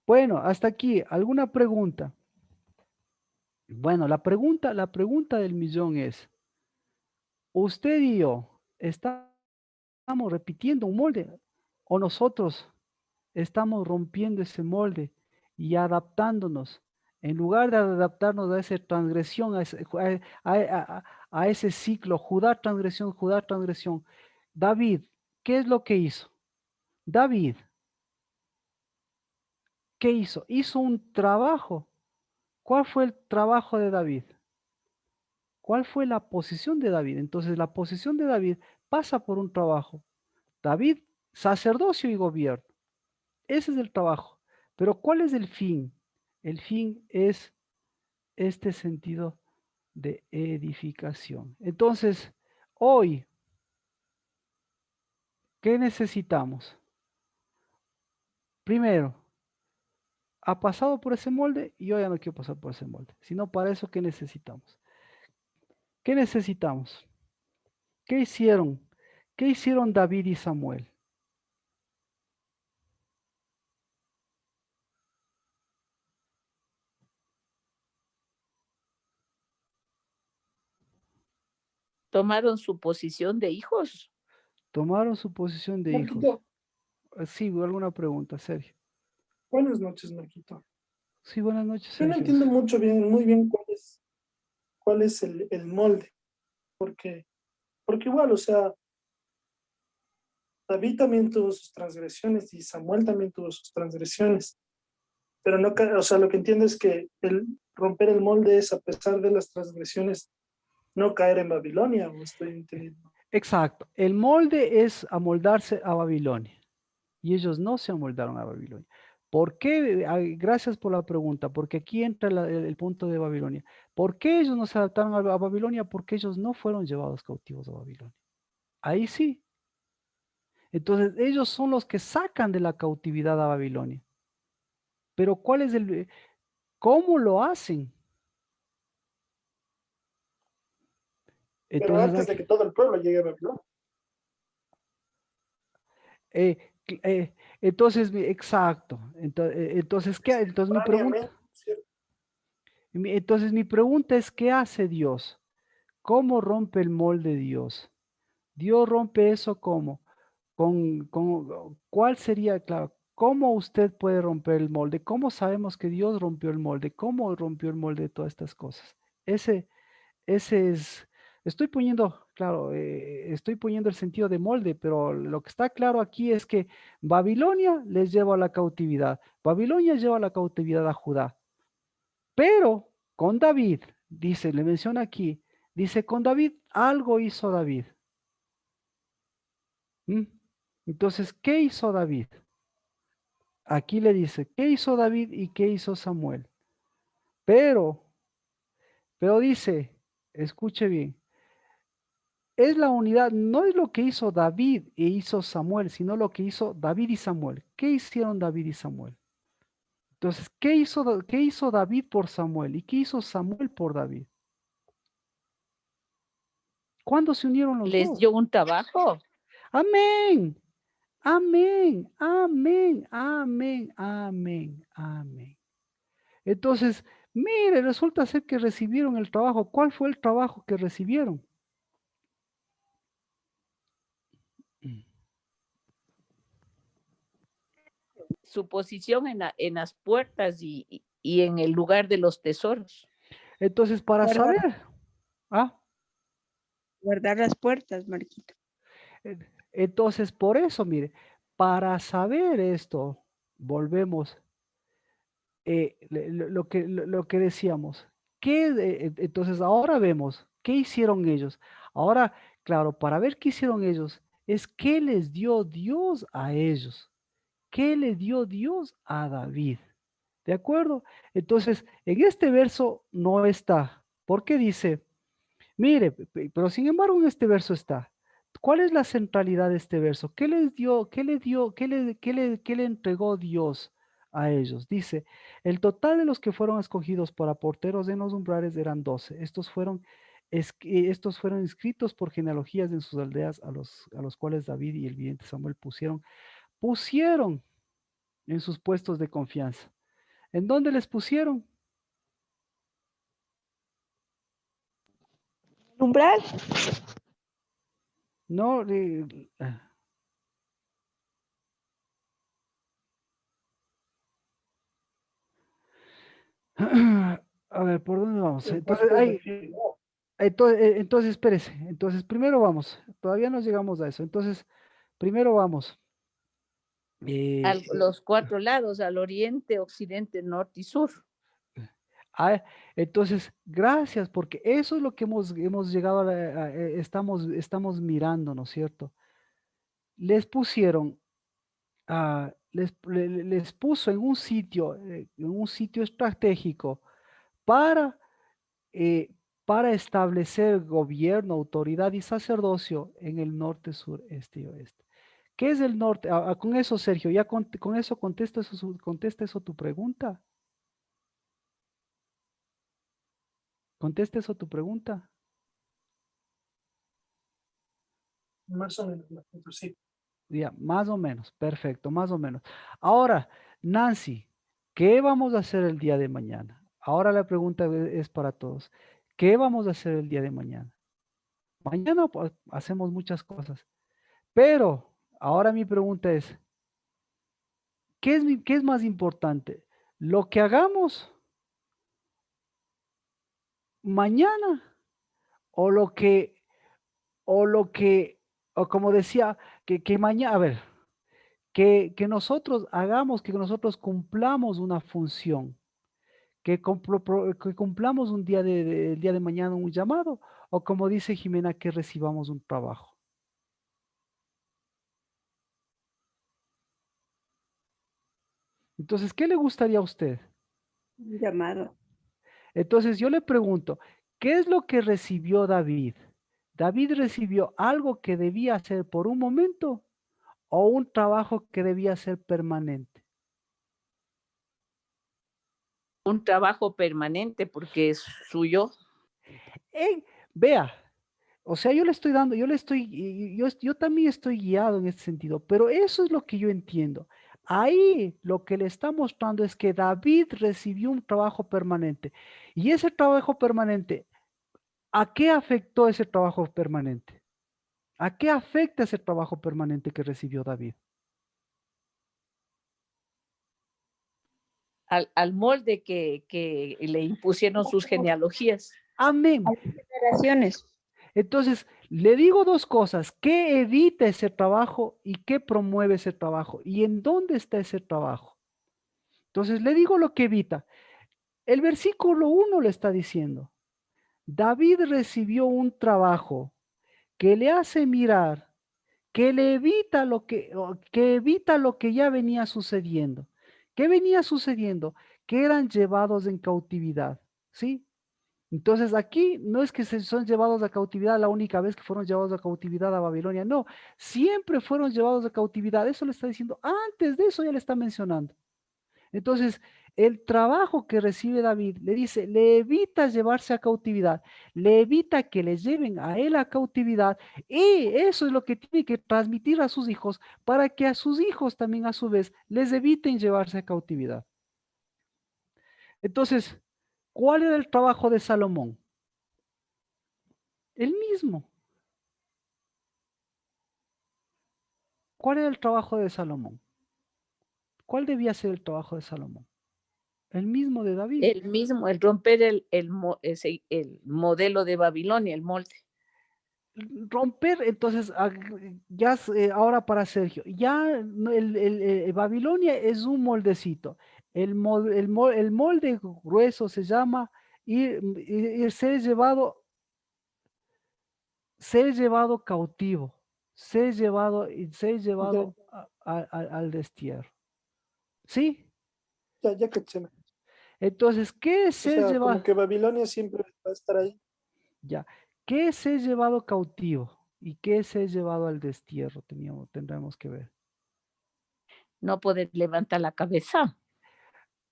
Bueno, hasta aquí, ¿alguna pregunta? Bueno, la pregunta del millón es, ¿usted y yo estamos repitiendo un molde o nosotros estamos rompiendo ese molde y adaptándonos? En lugar de adaptarnos a esa transgresión, a ese ciclo, Judá, transgresión, David, ¿qué es lo que hizo? David, ¿qué hizo? Hizo un trabajo. ¿Cuál fue el trabajo de David? ¿Cuál fue la posición de David? Entonces la posición de David pasa por un trabajo. David, sacerdocio y gobierno. Ese es el trabajo. Pero ¿cuál es el fin? El fin es este sentido de edificación. Entonces, hoy, ¿qué necesitamos? Primero, ha pasado por ese molde y yo ya no quiero pasar por ese molde. Sino para eso, ¿qué necesitamos? ¿Qué necesitamos? ¿Qué hicieron? ¿Qué hicieron David y Samuel? Tomaron su posición de hijos. Tomaron su posición de hijos. Marquito, Sí, alguna pregunta, Sergio. buenas noches, Marquito. Sí, buenas noches, Yo no Sergio. entiendo muy bien cuál es el molde, porque igual, o sea, David también tuvo sus transgresiones y Samuel también tuvo sus transgresiones, pero no, o sea, lo que entiendo es que el romper el molde es, a pesar de las transgresiones, no caer en Babilonia, o estoy entendiendo. Exacto. El molde es amoldarse a Babilonia. Y ellos no se amoldaron a Babilonia. ¿Por qué? Gracias por la pregunta, porque aquí entra el punto de Babilonia. ¿Por qué ellos no se adaptaron a Babilonia? Porque ellos no fueron llevados cautivos a Babilonia. Ahí sí. Entonces, ellos son los que sacan de la cautividad a Babilonia. Pero ¿cuál es cómo lo hacen? Pero Entonces, antes de que todo el pueblo llegue a Babilonia. entonces, exacto. Entonces, ¿qué? Entonces mi pregunta. ¿Cierto? Entonces mi pregunta es, ¿qué hace Dios? ¿Cómo rompe el molde Dios? Dios rompe eso ¿cómo? ¿Cuál sería, claro, cómo usted puede romper el molde? ¿Cómo sabemos que Dios rompió el molde? ¿Cómo rompió el molde de todas estas cosas? Ese es, estoy poniendo, claro, estoy poniendo el sentido de molde, pero lo que está claro aquí es que Babilonia les lleva a la cautividad. Babilonia lleva a la cautividad a Judá. Pero con David, dice, le menciona aquí, dice, con David algo hizo David. ¿Mm? Entonces, ¿qué hizo David? Aquí le dice, ¿qué hizo David y qué hizo Samuel? Pero dice, escuche bien, es la unidad, no es lo que hizo David e hizo Samuel, sino lo que hizo David y Samuel. ¿Qué hicieron David y Samuel? Entonces, qué hizo David por Samuel y qué hizo Samuel por David? ¿Cuándo se unieron los Les dos? dio un trabajo. Amén. Amén, amén, amén, amén, amén. Entonces, mire, resulta ser que recibieron el trabajo. ¿Cuál fue el trabajo que recibieron? Su posición en las puertas y en el lugar de los tesoros. Entonces, para Guardar. saber, Guardar las puertas, Marquito. entonces, por eso, mire, para saber esto, volvemos lo que decíamos. Entonces, ahora vemos qué hicieron ellos. Ahora, claro, para ver qué hicieron ellos, es qué les dio Dios a ellos. ¿Qué le dio Dios a David? ¿De acuerdo? Entonces, en este verso no está. ¿Por qué dice? Mire, pero sin embargo en este verso está. ¿Cuál es la centralidad de este verso? ¿Qué les dio, qué le dio, qué le entregó Dios a ellos? Dice, el total de los que fueron escogidos para porteros en los umbrales eran 12. Estos fueron inscritos por genealogías en sus aldeas a los cuales David y el vidente Samuel pusieron en sus puestos de confianza. ¿En dónde les pusieron? Umbral. No, a ver, ¿por dónde vamos? Entonces, espérese. Entonces, primero vamos. Todavía no llegamos a eso. Entonces, primero vamos. A los 4 lados, al oriente, occidente, norte y sur. Entonces, gracias, porque eso es lo que hemos llegado estamos mirando, ¿no es cierto? Les pusieron les puso en un sitio estratégico para, para establecer gobierno, autoridad y sacerdocio en el norte, sur, este y oeste. ¿Qué es el norte? Con eso, Sergio, ya con eso contesta eso tu pregunta. ¿Contesta eso tu pregunta? Más o menos, sí. Ya, más o menos, perfecto, más o menos. Ahora, Nancy, ¿qué vamos a hacer el día de mañana? Ahora la pregunta es para todos. ¿Qué vamos a hacer el día de mañana? Mañana pues, hacemos muchas cosas, pero ahora mi pregunta es, qué es más importante? ¿Lo que hagamos mañana o o como decía, que mañana, a ver, que nosotros hagamos, que nosotros cumplamos una función, que cumplamos un día el día de mañana un llamado, o como dice Jimena, que recibamos un trabajo? Entonces, ¿qué le gustaría a usted? Un llamado. Entonces yo le pregunto, ¿qué es lo que recibió David? ¿David recibió algo que debía hacer por un momento o un trabajo que debía ser permanente? Un trabajo permanente porque es suyo. Vea, o sea, yo le estoy dando, yo también estoy guiado en este sentido, pero eso es lo que yo entiendo. Ahí lo que le está mostrando es que David recibió un trabajo permanente. Y ese trabajo permanente, ¿a qué afectó ese trabajo permanente? ¿A qué afecta ese trabajo permanente que recibió David? Al molde que le impusieron sus genealogías. Amén. A las generaciones. Entonces, le digo dos cosas: ¿qué evita ese trabajo y qué promueve ese trabajo? ¿Y en dónde está ese trabajo? Entonces, le digo lo que evita. El versículo 1 le está diciendo: David recibió un trabajo que le hace mirar, que le evita que evita lo que ya venía sucediendo. ¿Qué venía sucediendo? Que eran llevados en cautividad, ¿sí? Entonces aquí no es que se son llevados a cautividad la única vez que fueron llevados a cautividad a Babilonia, no, siempre fueron llevados a cautividad, eso le está diciendo, antes de eso ya le está mencionando. Entonces, el trabajo que recibe David le dice, le evita llevarse a cautividad, le evita que le lleven a él a cautividad, y eso es lo que tiene que transmitir a sus hijos para que a sus hijos también a su vez les eviten llevarse a cautividad. Entonces, ¿cuál era el trabajo de Salomón? El mismo. ¿Cuál era el trabajo de Salomón? ¿Cuál debía ser el trabajo de Salomón? El mismo de David. El mismo, el romper el modelo de Babilonia, el molde. Romper, entonces, ya ahora para Sergio, ya el Babilonia es un moldecito. El molde grueso se llama ser llevado cautivo, ser llevado al destierro. ¿Sí? Ya caché. Entonces, ¿qué es O ser sea, como llevado? que Babilonia siempre va a estar ahí. Ya. ¿Qué es ser llevado cautivo? ¿Y qué es ser llevado al destierro? Tendremos que ver. No poder levantar la cabeza.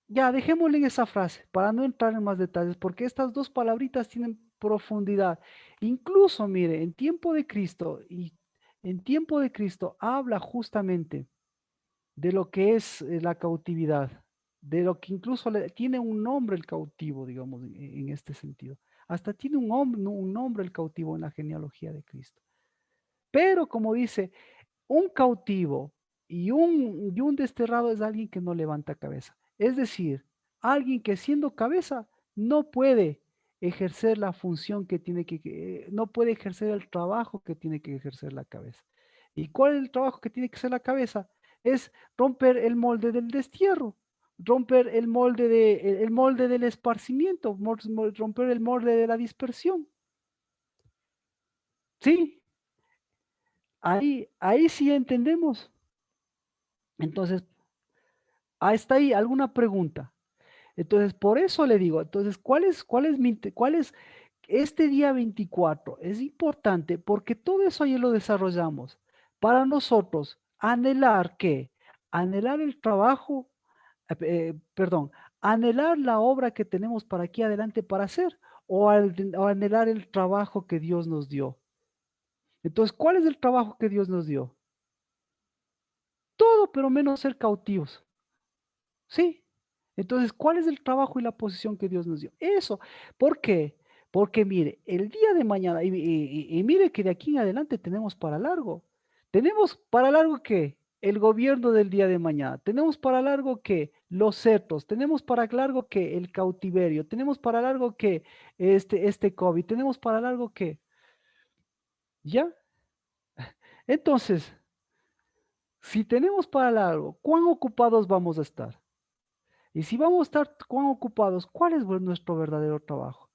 Ya, dejémosle en esa frase para no entrar en más detalles, porque estas dos palabritas tienen profundidad. Incluso, mire, en tiempo de Cristo habla justamente de lo que es la cautividad, de lo que incluso tiene un nombre el cautivo, digamos, en este sentido. Hasta tiene un nombre el cautivo en la genealogía de Cristo. Pero como dice, un cautivo y un desterrado es alguien que no levanta cabeza. Es decir, alguien que siendo cabeza no puede ejercer la función que tiene no puede ejercer el trabajo que tiene que ejercer la cabeza. ¿Y cuál es el trabajo que tiene que hacer la cabeza? Es romper el molde del destierro, romper el molde del esparcimiento, romper el molde de la dispersión. ¿Sí? Ahí sí entendemos. Entonces, hasta ahí, ¿alguna pregunta? Entonces, por eso le digo, entonces, ¿cuál es este día 24? Es importante porque todo eso ayer lo desarrollamos. Para nosotros, anhelar ¿qué? Anhelar el trabajo, perdón, anhelar la obra que tenemos para aquí adelante para hacer o anhelar el trabajo que Dios nos dio. Entonces, ¿cuál es el trabajo que Dios nos dio? Todo, pero menos ser cautivos. ¿Sí? Entonces, ¿cuál es el trabajo y la posición que Dios nos dio? Eso. ¿Por qué? Porque mire, el día de mañana, y mire que de aquí en adelante tenemos para largo. Tenemos para largo que el gobierno del día de mañana, tenemos para largo que los cetos, tenemos para largo que el cautiverio, tenemos para largo que este COVID, tenemos para largo que, ¿ya? Entonces, si tenemos para largo, ¿cuán ocupados vamos a estar? Y si vamos a estar cuán ocupados, ¿cuál es nuestro verdadero trabajo?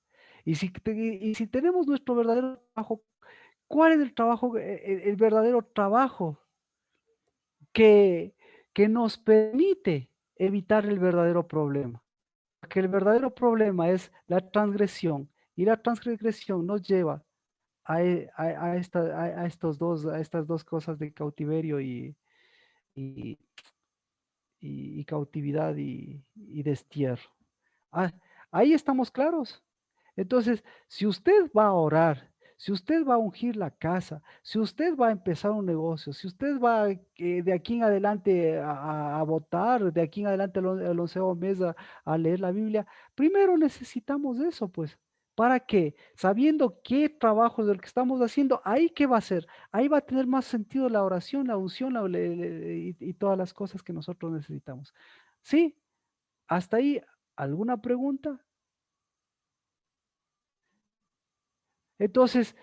Y si tenemos nuestro verdadero trabajo, ¿cuál es el trabajo, el verdadero trabajo que, que nos permite evitar el verdadero problema? Porque el verdadero problema es la transgresión, y la transgresión nos lleva a estas dos cosas de cautiverio y, y cautividad y destierro. Ah, ahí estamos claros. Entonces, si usted va a orar, si usted va a ungir la casa, si usted va a empezar un negocio, si usted va de aquí en adelante a votar, de aquí en adelante el 11º mes a leer la Biblia, primero necesitamos eso, pues. ¿Para qué? Sabiendo qué trabajo es el que estamos haciendo, ahí qué va a ser. Ahí va a tener más sentido la oración, la unción y todas las cosas que nosotros necesitamos. ¿Sí? Hasta ahí, ¿alguna pregunta? Entonces,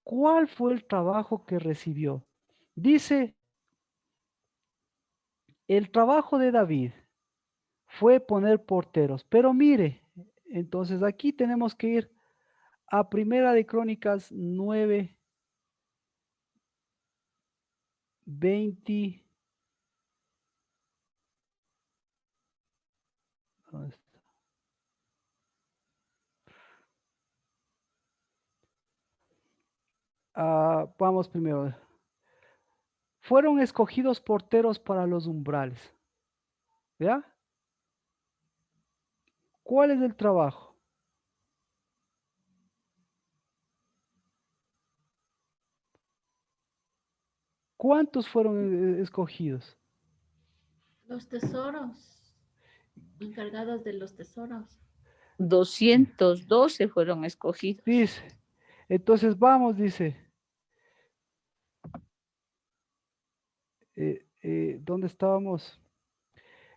¿cuál fue el trabajo que recibió? Dice, el trabajo de David fue poner porteros, pero mire, entonces aquí tenemos que ir a Primera de Crónicas 9, 20. ¿Dónde está? Vamos primero. Fueron escogidos porteros para los umbrales. ¿Ya? ¿Cuál es el trabajo? ¿Cuántos fueron escogidos? Los tesoros, encargados de los tesoros. 212 fueron escogidos. Dice, entonces vamos, dice. ¿Dónde estábamos?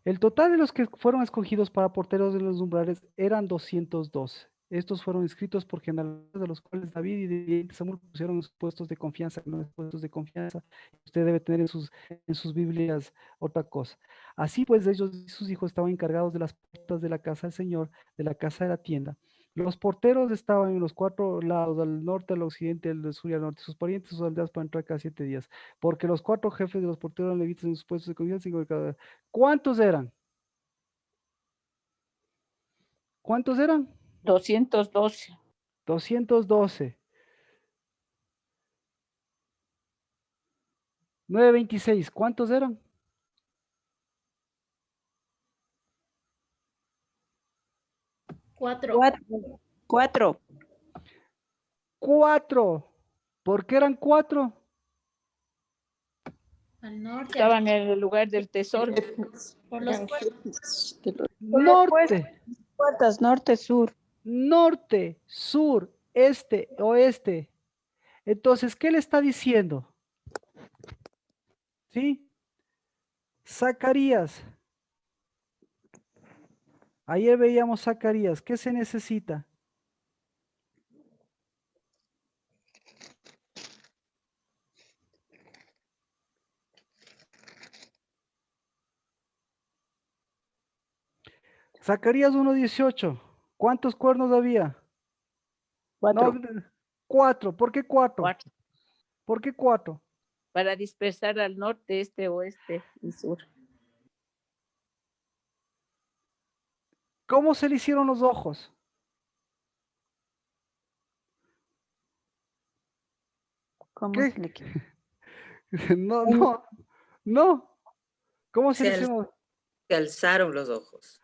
El total de los que fueron escogidos para porteros de los umbrales eran 212. Estos fueron escritos por generales de los cuales David y Samuel pusieron en sus puestos de confianza, no en puestos de confianza. Usted debe tener en sus Biblias otra cosa. Así pues, ellos y sus hijos estaban encargados de las puertas de la casa del Señor, de la casa de la tienda. Los porteros estaban en los 4 lados, al norte, al occidente, al sur y al norte. Sus parientes, sus aldeas para entrar cada 7 días. Porque los 4 jefes de los porteros eran levitas en sus puestos de confianza. ¿Cuántos eran? ¿Cuántos eran? 212. 212. 926. ¿Cuántos eran? 4. 4. 4. ¿Por qué eran 4? Al norte. Estaban en el lugar del tesoro. Por los puertos. Norte. Puertas, norte, sur. Norte, sur, este, oeste. Entonces, ¿qué le está diciendo? ¿Sí? Zacarías. Ayer veíamos Zacarías. ¿Qué se necesita? Zacarías 1:18. ¿Cuántos cuernos había? 4. No, 4. ¿Por qué 4? 4. ¿Por qué 4? Para dispersar al norte, este, oeste y sur. ¿Cómo se le hicieron los ojos? ¿Cómo ¿Qué? se le quitó? No. ¿Cómo se Se, le al- hicieron? se alzaron los ojos.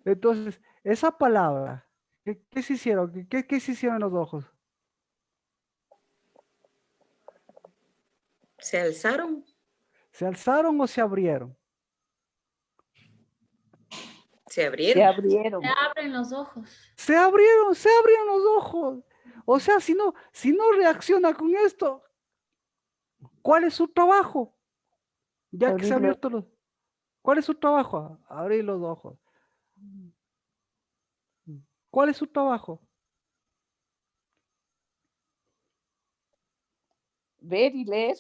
Entonces, esa palabra, ¿qué se hicieron? ¿Qué se hicieron en los ojos? ¿Se alzaron? ¿Se alzaron o se abrieron? ¿Se Se abrieron? abrieron. Se abren los ojos. Se abrieron los ojos. O sea, si no reacciona con esto, ¿cuál es su trabajo? Ya que se ha Abrirlo. abierto los... ¿Cuál es su trabajo? Abrir los ojos. ¿Cuál es su trabajo? Ver y leer.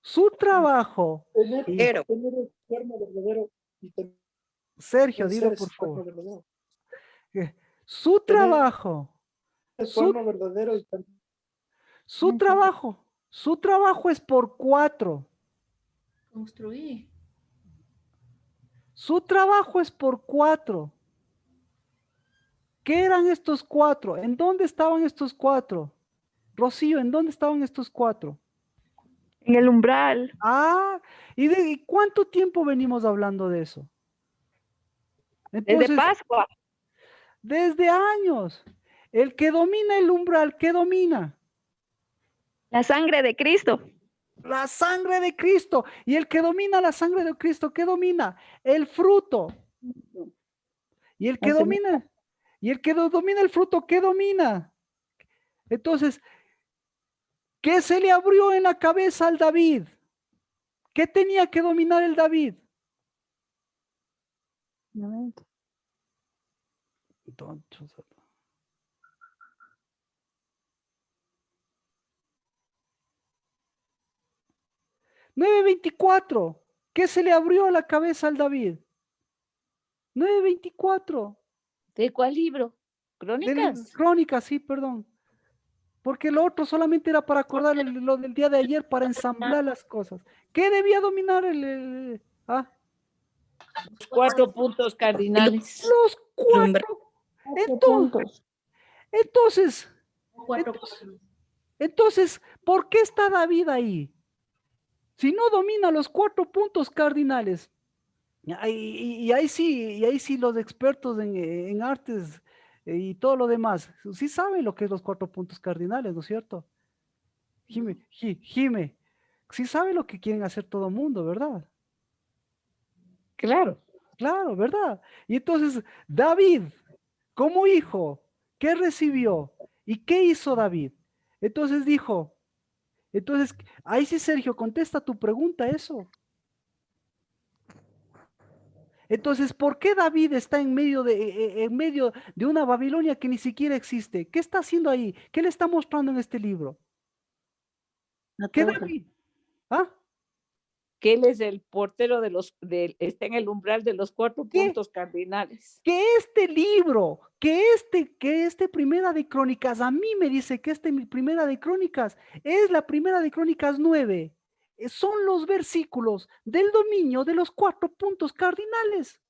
Su trabajo. Pero, Tener el cuerno verdadero y tener Sergio, dilo ese por cuerno favor. verdadero. Su Tener trabajo. el Su, cuerno verdadero y tener su trabajo es por 4. Construir. Su trabajo es por 4. ¿Qué eran estos 4? ¿En dónde estaban estos 4? Rocío, ¿en dónde estaban estos 4? En el umbral. Ah, ¿y cuánto tiempo venimos hablando de eso? Desde Entonces, Pascua. desde años. El que domina el umbral, ¿qué domina? La sangre de Cristo. La sangre de Cristo. Y el que domina la sangre de Cristo, ¿qué domina? El fruto. Y el que La semilla. domina, domina el fruto, ¿qué domina? Entonces, ¿qué se le abrió en la cabeza al David? ¿Qué tenía que dominar el David? Entonces, 9:24. ¿Qué se le abrió a la cabeza al David? 9:24. ¿De cuál libro? De ¿Crónicas? Crónicas, sí, perdón. Porque lo otro solamente era para acordar lo del día de ayer, para ensamblar las cosas. ¿Qué debía dominar ah? 4 puntos cardinales. Los el umbral. 4. Entonces, 4 cosas. entonces, ¿por qué está David ahí? Si no domina los 4 puntos cardinales. Y ahí sí los expertos en artes y todo lo demás, sí saben lo que es los 4 puntos cardinales, ¿no es cierto? Jime, sí sabe lo que quieren hacer todo el mundo, ¿verdad? Claro. Claro, ¿verdad? Y entonces, David, como hijo, ¿qué recibió? ¿Y qué hizo David? Entonces dijo, ahí sí, Sergio, contesta tu pregunta eso. Entonces, ¿por qué David está en medio de una Babilonia que ni siquiera existe? ¿Qué está haciendo ahí? ¿Qué le está mostrando en este libro? ¿Qué David? ¿Ah? Que él es el portero está en el umbral de los 4 ¿Qué? puntos cardinales. Que este libro, que este Primera de Crónicas, a mí me dice que Primera de Crónicas es la Primera de Crónicas 9. Son los versículos del dominio de los 4 puntos cardinales,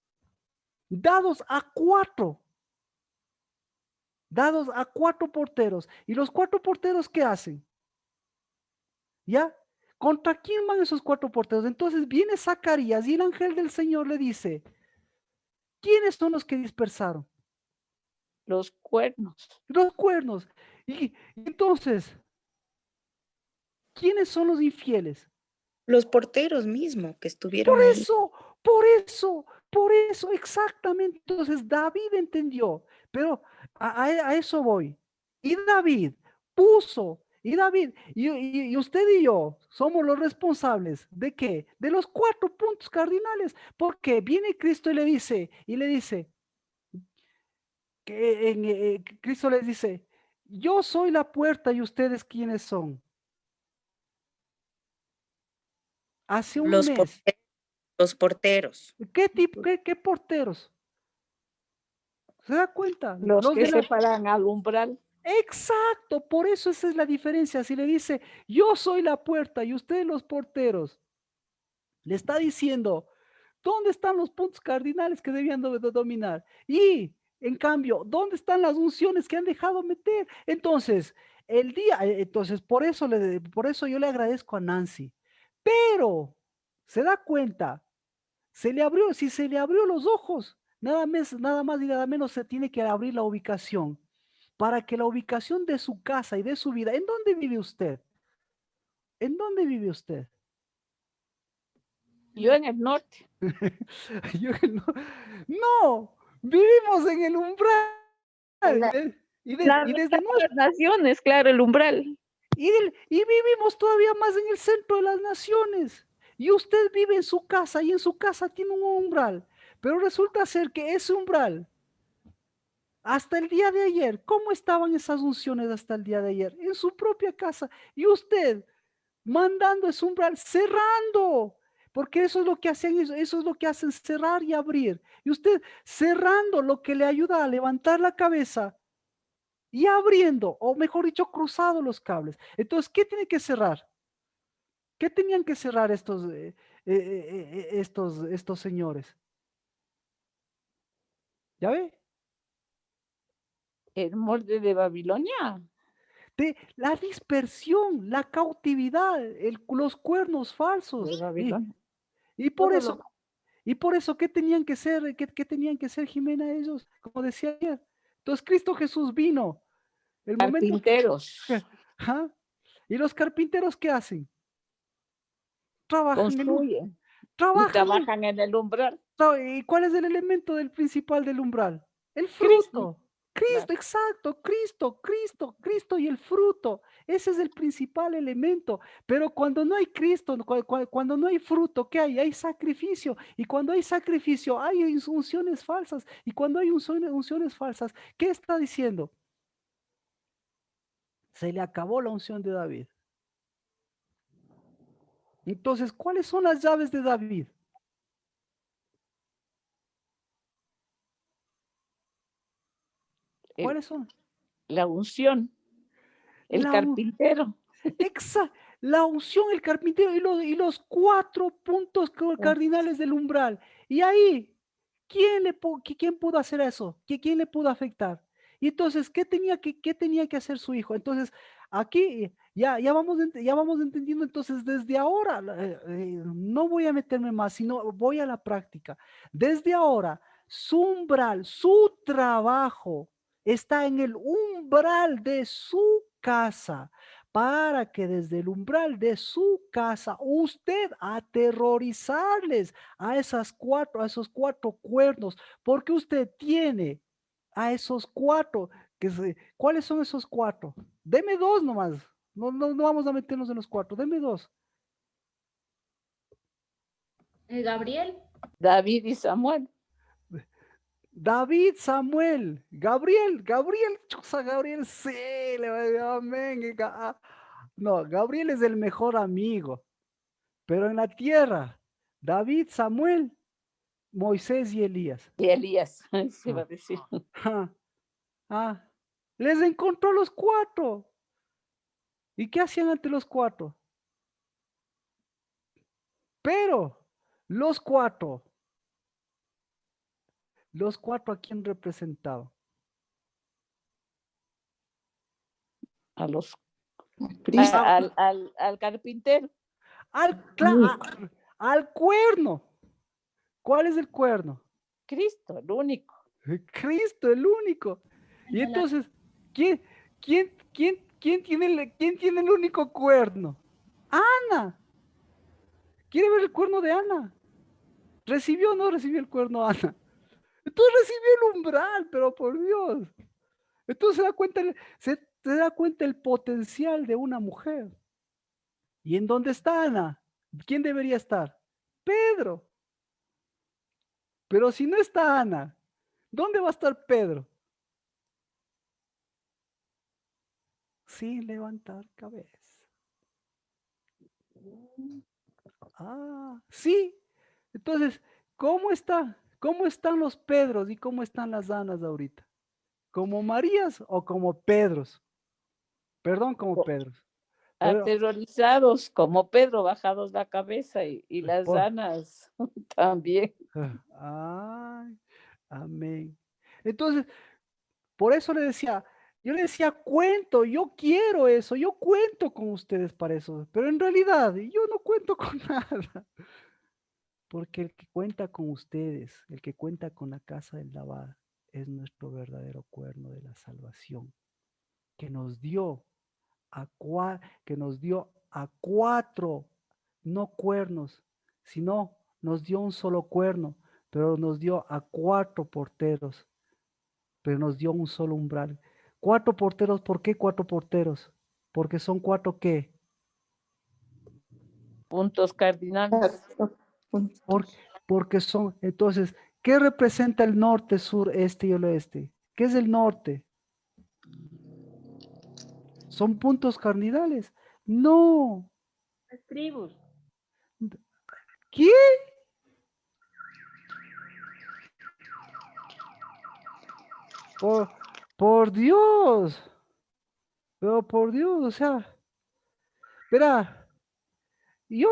dados a 4 porteros. ¿Y los 4 porteros qué hacen? ¿Ya? ¿Contra quién van esos 4 porteros? Entonces viene Zacarías y el ángel del Señor le dice, ¿quiénes son los que dispersaron? Los cuernos. Los cuernos. Y entonces, ¿quiénes son los infieles? Los porteros mismos que estuvieron Por ahí. eso, exactamente. Entonces David entendió, pero a eso voy. Y David y usted y yo somos los responsables ¿de qué? De los 4 puntos cardinales, porque viene Cristo y le dice, Cristo les dice, yo soy la puerta y ustedes quiénes son. Hace un Los mes. porteros. ¿Qué tipo, qué porteros? ¿Se da cuenta? Los que de la- se paran al umbral. Exacto, por eso esa es la diferencia. Si le dice, yo soy la puerta y ustedes los porteros, le está diciendo, ¿Dónde están los puntos cardinales que debían de dominar? Y, en cambio, ¿dónde están las unciones que han dejado meter? Entonces, por eso yo le agradezco a Nancy. Pero, se da cuenta, si se le abrió los ojos, nada más y nada menos se tiene que abrir la ubicación. Para que la ubicación de su casa y de su vida, ¿en dónde vive usted? ¿En dónde vive usted? Yo en el norte. No, vivimos en el umbral. Y desde las naciones, claro, el umbral. y vivimos todavía más en el centro de las naciones. Y usted vive en su casa y en su casa tiene un umbral. Pero resulta ser que ese umbral, hasta el día de ayer, ¿cómo estaban esas unciones hasta el día de ayer? En su propia casa. Y usted mandando ese umbral, cerrando. Porque eso es lo que hacen, eso es lo que hacen, cerrar y abrir. Y usted cerrando lo que le ayuda a levantar la cabeza y abriendo, o mejor dicho, cruzado los cables. Entonces, ¿qué tiene que cerrar? ¿Qué tenían que cerrar estos señores? ¿Ya ve? El molde de Babilonia. De la dispersión, la cautividad, los cuernos falsos. De Babilonia. Y por Todo eso, ¿qué tenían que ser? ¿Qué tenían que ser, Jimena, ellos? Como decía ayer. Entonces, Cristo Jesús vino. El momento carpinteros. ¿Ah? ¿Y los carpinteros qué hacen? Construyen. Trabajan en el umbral. ¿Y cuál es el elemento principal del umbral? El fruto. Cristo, exacto, Cristo y el fruto. Ese es el principal elemento. Pero cuando no hay Cristo, cuando no hay fruto, ¿qué hay? Hay sacrificio. Y cuando hay sacrificio, hay unciones falsas. Y cuando hay unciones falsas, ¿qué está diciendo? Se le acabó la unción de David. Entonces, ¿cuáles son las llaves de David? ¿Cuáles son? La unción. El carpintero. Exacto. La unción, el carpintero y los 4 puntos cardinales del umbral. Y ahí, ¿quién pudo hacer eso? ¿Quién le pudo afectar? Y entonces, ¿qué tenía que hacer su hijo? Entonces, aquí ya vamos entendiendo. Entonces, desde ahora, no voy a meterme más, sino voy a la práctica. Desde ahora, su umbral, su trabajo está en el umbral de su casa, para que desde el umbral de su casa usted aterrorizarles a esos 4 cuernos, porque usted tiene a esos 4, ¿cuáles son esos 4? Deme 2 nomás, no vamos a meternos en los 4, deme 2. Gabriel. David y Samuel. David, Samuel, Gabriel, sí, amén. No, Gabriel es el mejor amigo, pero en la tierra, David, Samuel, Moisés y Elías. Y Elías, se va a decir. Les encontró los 4. ¿Y qué hacían ante los 4? Pero los 4, ¿a quién representaban? A los al carpintero. Al cuerno. ¿Cuál es el cuerno? Cristo, el único. Cristo, el único. Y entonces, ¿quién tiene el único cuerno? Ana. ¿Quiere ver el cuerno de Ana? ¿Recibió o no recibió el cuerno Ana? Entonces recibió el umbral, pero por Dios. Entonces se da cuenta el potencial de una mujer. ¿Y en dónde está Ana? ¿Quién debería estar? Pedro. Pero si no está Ana, ¿dónde va a estar Pedro? Sin levantar cabeza. Sí. Entonces, ¿cómo está? ¿Cómo están los Pedros y cómo están las Anas ahorita? ¿Como Marías o como Pedros? Perdón, como Pedros. Pero, Aterrorizados como Pedro, bajados la cabeza y las por- ranas también. ay, amén. Entonces, por eso le decía, yo le decía, cuento, yo quiero eso, yo cuento con ustedes para eso, pero en realidad yo no cuento con nada. Porque el que cuenta con ustedes, el que cuenta con la casa del lavar, es nuestro verdadero cuerno de la salvación, que nos dio que nos dio a 4, no cuernos, sino nos dio un solo cuerno, pero nos dio a 4 porteros, pero nos dio un solo umbral. 4 porteros, ¿por qué 4 porteros? Porque son 4 ¿qué? Puntos cardinales. Porque son, entonces, ¿qué representa el norte, sur, este y el oeste? ¿Qué es el norte? ¿Son puntos cardinales? No. Las tribus. ¿Qué? Por Dios. Pero por Dios, o sea, verá, yo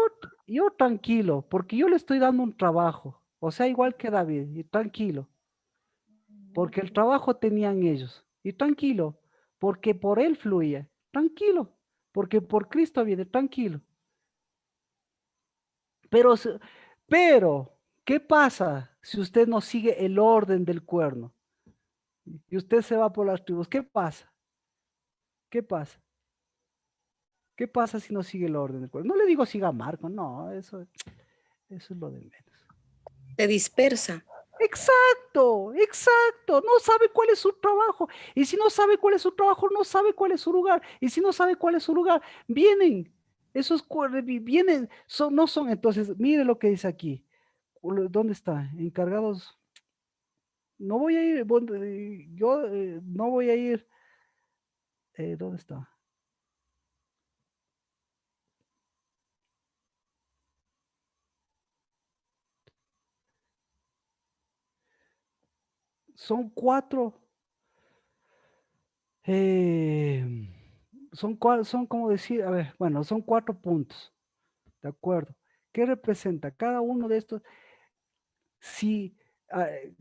tranquilo, porque yo le estoy dando un trabajo. O sea, igual que David, y tranquilo, porque el trabajo tenían ellos. Y tranquilo, porque por él fluía. Tranquilo, porque por Cristo viene, tranquilo. Pero, pero, ¿qué pasa si usted no sigue el orden del cuerno? Y usted se va por las tribus. ¿Qué pasa? ¿Qué pasa? ¿Qué pasa si no sigue el orden del cuerno? No le digo siga Marco, no, eso es lo de menos. Te dispersa. Exacto, exacto. No sabe cuál es su trabajo. Y si no sabe cuál es su trabajo, no sabe cuál es su lugar. Y si no sabe cuál es su lugar, vienen. Esos vienen, no son. Entonces, mire lo que dice aquí. ¿Dónde está? Encargados. No voy a ir, yo no voy a ir. ¿Dónde está? Son 4. Son como decir, a ver, bueno, son 4 puntos. ¿De acuerdo? ¿Qué representa? Cada uno de estos, si,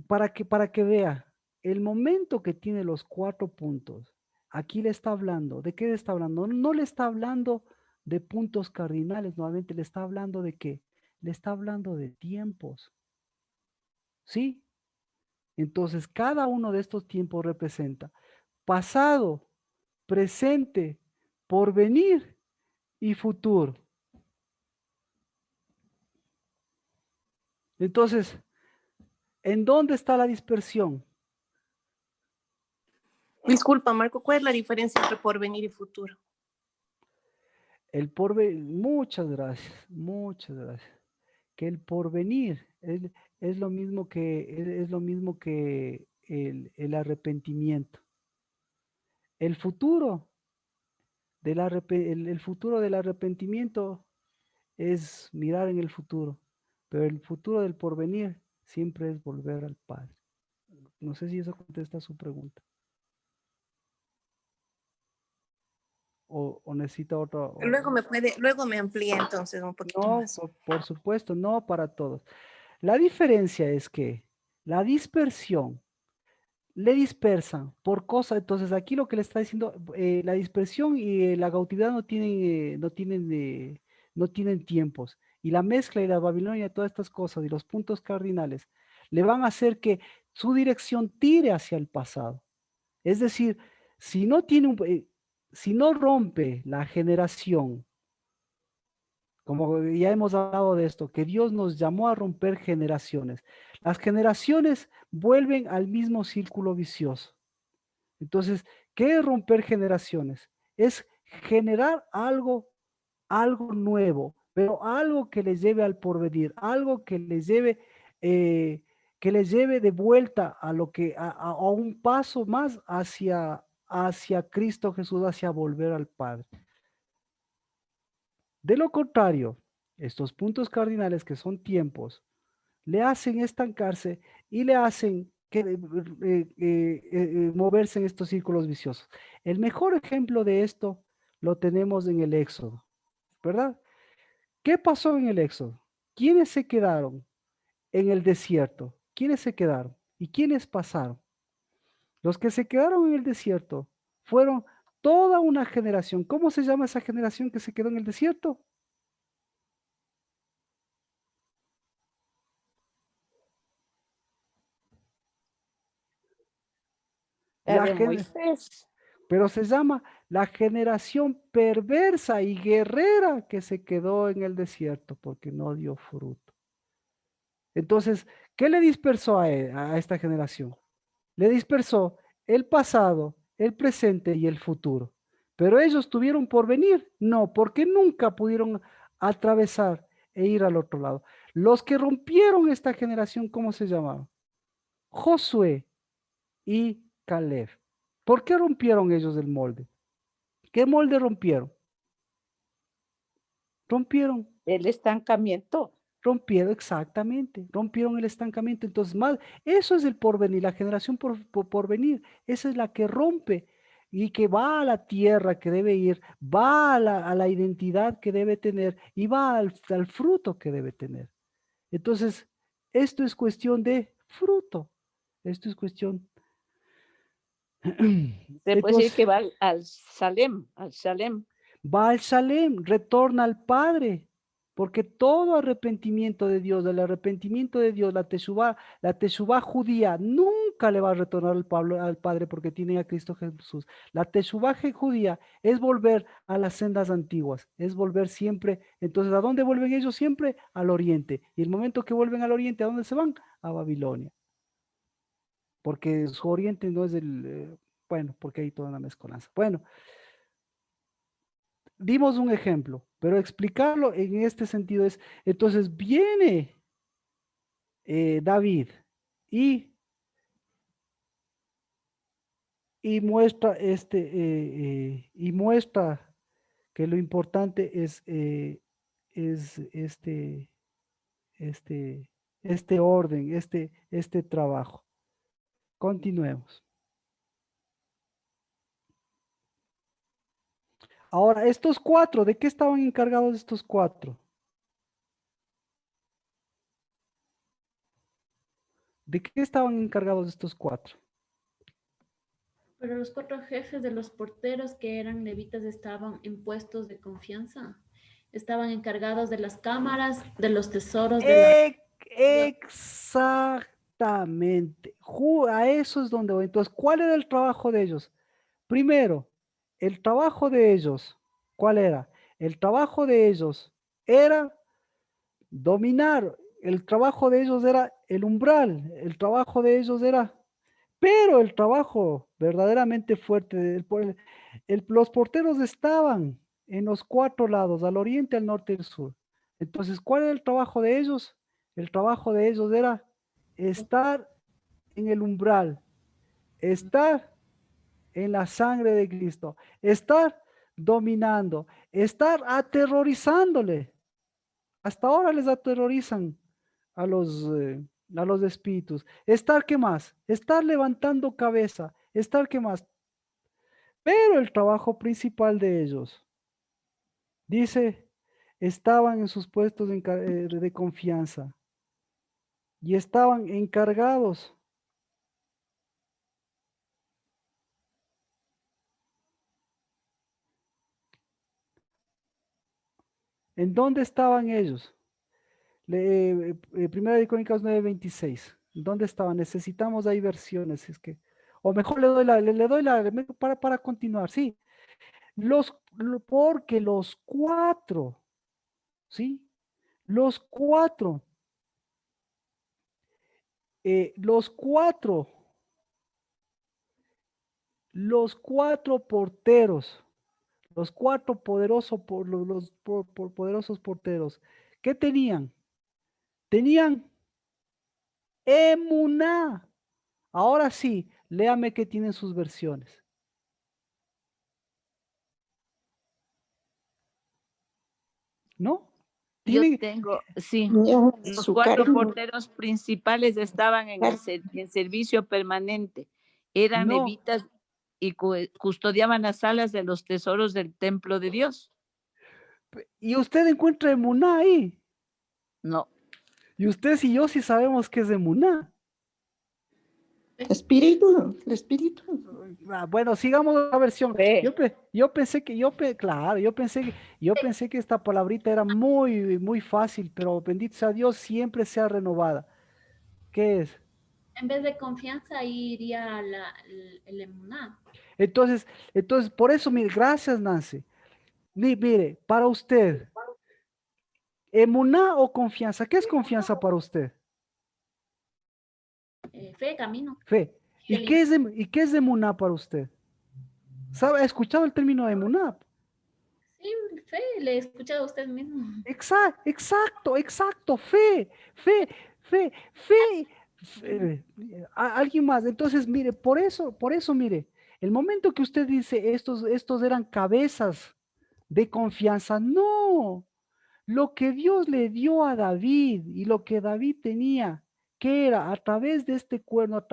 para que vea, el momento que tiene los 4 puntos, aquí le está hablando, ¿de qué le está hablando? No le está hablando de puntos cardinales, nuevamente le está hablando de qué, le está hablando de tiempos, ¿sí? Entonces, cada uno de estos tiempos representa pasado, presente, porvenir y futuro. Entonces, ¿en dónde está la dispersión? Disculpa, Marco, ¿cuál es la diferencia entre porvenir y futuro? El porvenir, muchas gracias, muchas gracias. Que el porvenir es lo mismo que, el arrepentimiento. El futuro el futuro del arrepentimiento es mirar en el futuro, pero el futuro del porvenir siempre es volver al Padre. No sé si eso contesta su pregunta. O necesita otra. Luego me amplía entonces un poquito No, más. por supuesto, no para todos. La diferencia es que la dispersión le dispersan por cosas. Entonces, aquí lo que le está diciendo, la dispersión y la cautividad no tienen tiempos. Y la mezcla y la Babilonia, todas estas cosas y los puntos cardinales le van a hacer que su dirección tire hacia el pasado. Es decir, si no si no rompe la generación, como ya hemos hablado de esto, que Dios nos llamó a romper generaciones. Las generaciones vuelven al mismo círculo vicioso. Entonces, ¿qué es romper generaciones? Es generar algo nuevo, pero algo que les lleve al porvenir, algo que les lleve de vuelta a lo que, a un paso más hacia Cristo Jesús, hacia volver al Padre. De lo contrario, estos puntos cardinales que son tiempos, le hacen estancarse y le hacen moverse en estos círculos viciosos. El mejor ejemplo de esto lo tenemos en el Éxodo, ¿verdad? ¿Qué pasó en el Éxodo? ¿Quiénes se quedaron en el desierto? ¿Quiénes se quedaron? ¿Y quiénes pasaron? Los que se quedaron en el desierto fueron toda una generación. ¿Cómo se llama esa generación que se quedó en el desierto? La de Moisés. Pero se llama la generación perversa y guerrera que se quedó en el desierto porque no dio fruto. Entonces, ¿qué le dispersó a esta generación? Le dispersó el pasado, el presente y el futuro. Pero ellos tuvieron por venir, no, porque nunca pudieron atravesar e ir al otro lado. Los que rompieron esta generación, ¿cómo se llamaban? Josué y Caleb. ¿Por qué rompieron ellos el molde? ¿Qué molde rompieron? Rompieron. El estancamiento. Rompieron, exactamente, rompieron el estancamiento. Entonces, más, eso es el porvenir, la generación por venir, esa es la que rompe y que va a la tierra que debe ir, va a la identidad que debe tener y va al fruto que debe tener. Entonces, esto es cuestión de fruto, esto es cuestión. Se puede decir que va al Salem, va al Salem, retorna al Padre. Porque todo arrepentimiento de Dios, la teshuvá judía, nunca le va a retornar al Padre porque tiene a Cristo Jesús. La teshuvá judía es volver a las sendas antiguas, es volver siempre. Entonces, ¿a dónde vuelven ellos siempre? Al oriente. Y el momento que vuelven al oriente, ¿a dónde se van? A Babilonia. Porque su oriente no es bueno, porque hay toda una mezcolanza. Bueno. Dimos un ejemplo, pero explicarlo en este sentido es, entonces viene David y muestra y muestra que lo importante es este orden, este trabajo. Continuemos. Ahora, estos cuatro, ¿de qué estaban encargados estos cuatro? ¿De qué estaban encargados estos cuatro? Pero los 4 jefes de los porteros que eran levitas estaban en puestos de confianza. Estaban encargados de las cámaras, de los tesoros de Exactamente. A eso es donde voy. Entonces, ¿cuál era el trabajo de ellos? Primero, el trabajo de ellos, ¿cuál era? El trabajo de ellos era dominar, el trabajo de ellos era el umbral, el trabajo de ellos era, pero el trabajo verdaderamente fuerte, los porteros estaban en los 4 lados, al oriente, al norte y al sur. Entonces, ¿cuál era el trabajo de ellos? El trabajo de ellos era estar en el umbral, estar en la sangre de Cristo, estar dominando, estar aterrorizándole. Hasta ahora les aterrorizan a los espíritus. Estar, ¿qué más? Estar levantando cabeza. Estar, ¿qué más? Pero el trabajo principal de ellos, dice, estaban en sus puestos de confianza y estaban encargados ¿En dónde estaban ellos? Primera de Crónicas 9:26. ¿Dónde estaban? Necesitamos ahí versiones. O mejor le doy para continuar. Sí. Porque los 4, ¿sí? Los 4 porteros, los 4 poderosos porteros, ¿qué tenían? Tenían emuná. Ahora sí, léame qué tienen sus versiones. ¿No? Yo tengo, sí. Los 4 porteros principales estaban en servicio permanente. Eran levitas. y custodiaban las salas de los tesoros del templo de Dios. Y usted encuentra emuná ahí. No. Y usted y yo sí sabemos que es emuná. Espíritu, el espíritu. Bueno, sigamos la versión. Fe. Yo pensé que, claro, yo pensé que esta palabrita era muy, muy fácil, pero bendito sea Dios, siempre sea renovada. ¿Qué es? En vez de confianza, ahí iría el emuná. Entonces, por eso, mire, gracias, Nancy. Mire, para usted, emuná o confianza, ¿qué es confianza para usted? Fe, camino. Fe. ¿Y qué es emuná para usted? ¿Sabe? ¿Ha escuchado el término emuná? Sí, fe, le he escuchado a usted mismo. Exacto, fe. Alguien más. Entonces, mire, por eso, mire, el momento que usted dice estos eran cabezas de confianza, no. Lo que Dios le dio a David y lo que David tenía, que era a través de este cuerno,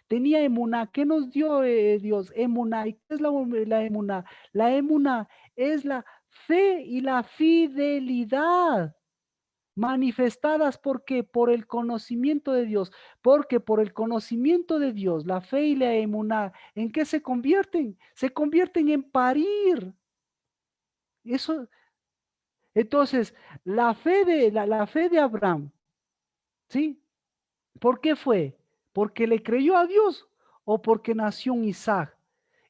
tenía emuná. ¿Qué nos dio Dios? Emuná. ¿Y qué es la emuná? La emuná es la fe y la fidelidad manifestadas porque por el conocimiento de Dios, porque por el conocimiento de Dios, la fe y la emuná, ¿en qué se convierten? Se convierten en parir. Eso, entonces, la fe de Abraham, ¿sí? ¿Por qué fue? ¿Porque le creyó a Dios o porque nació un Isaac?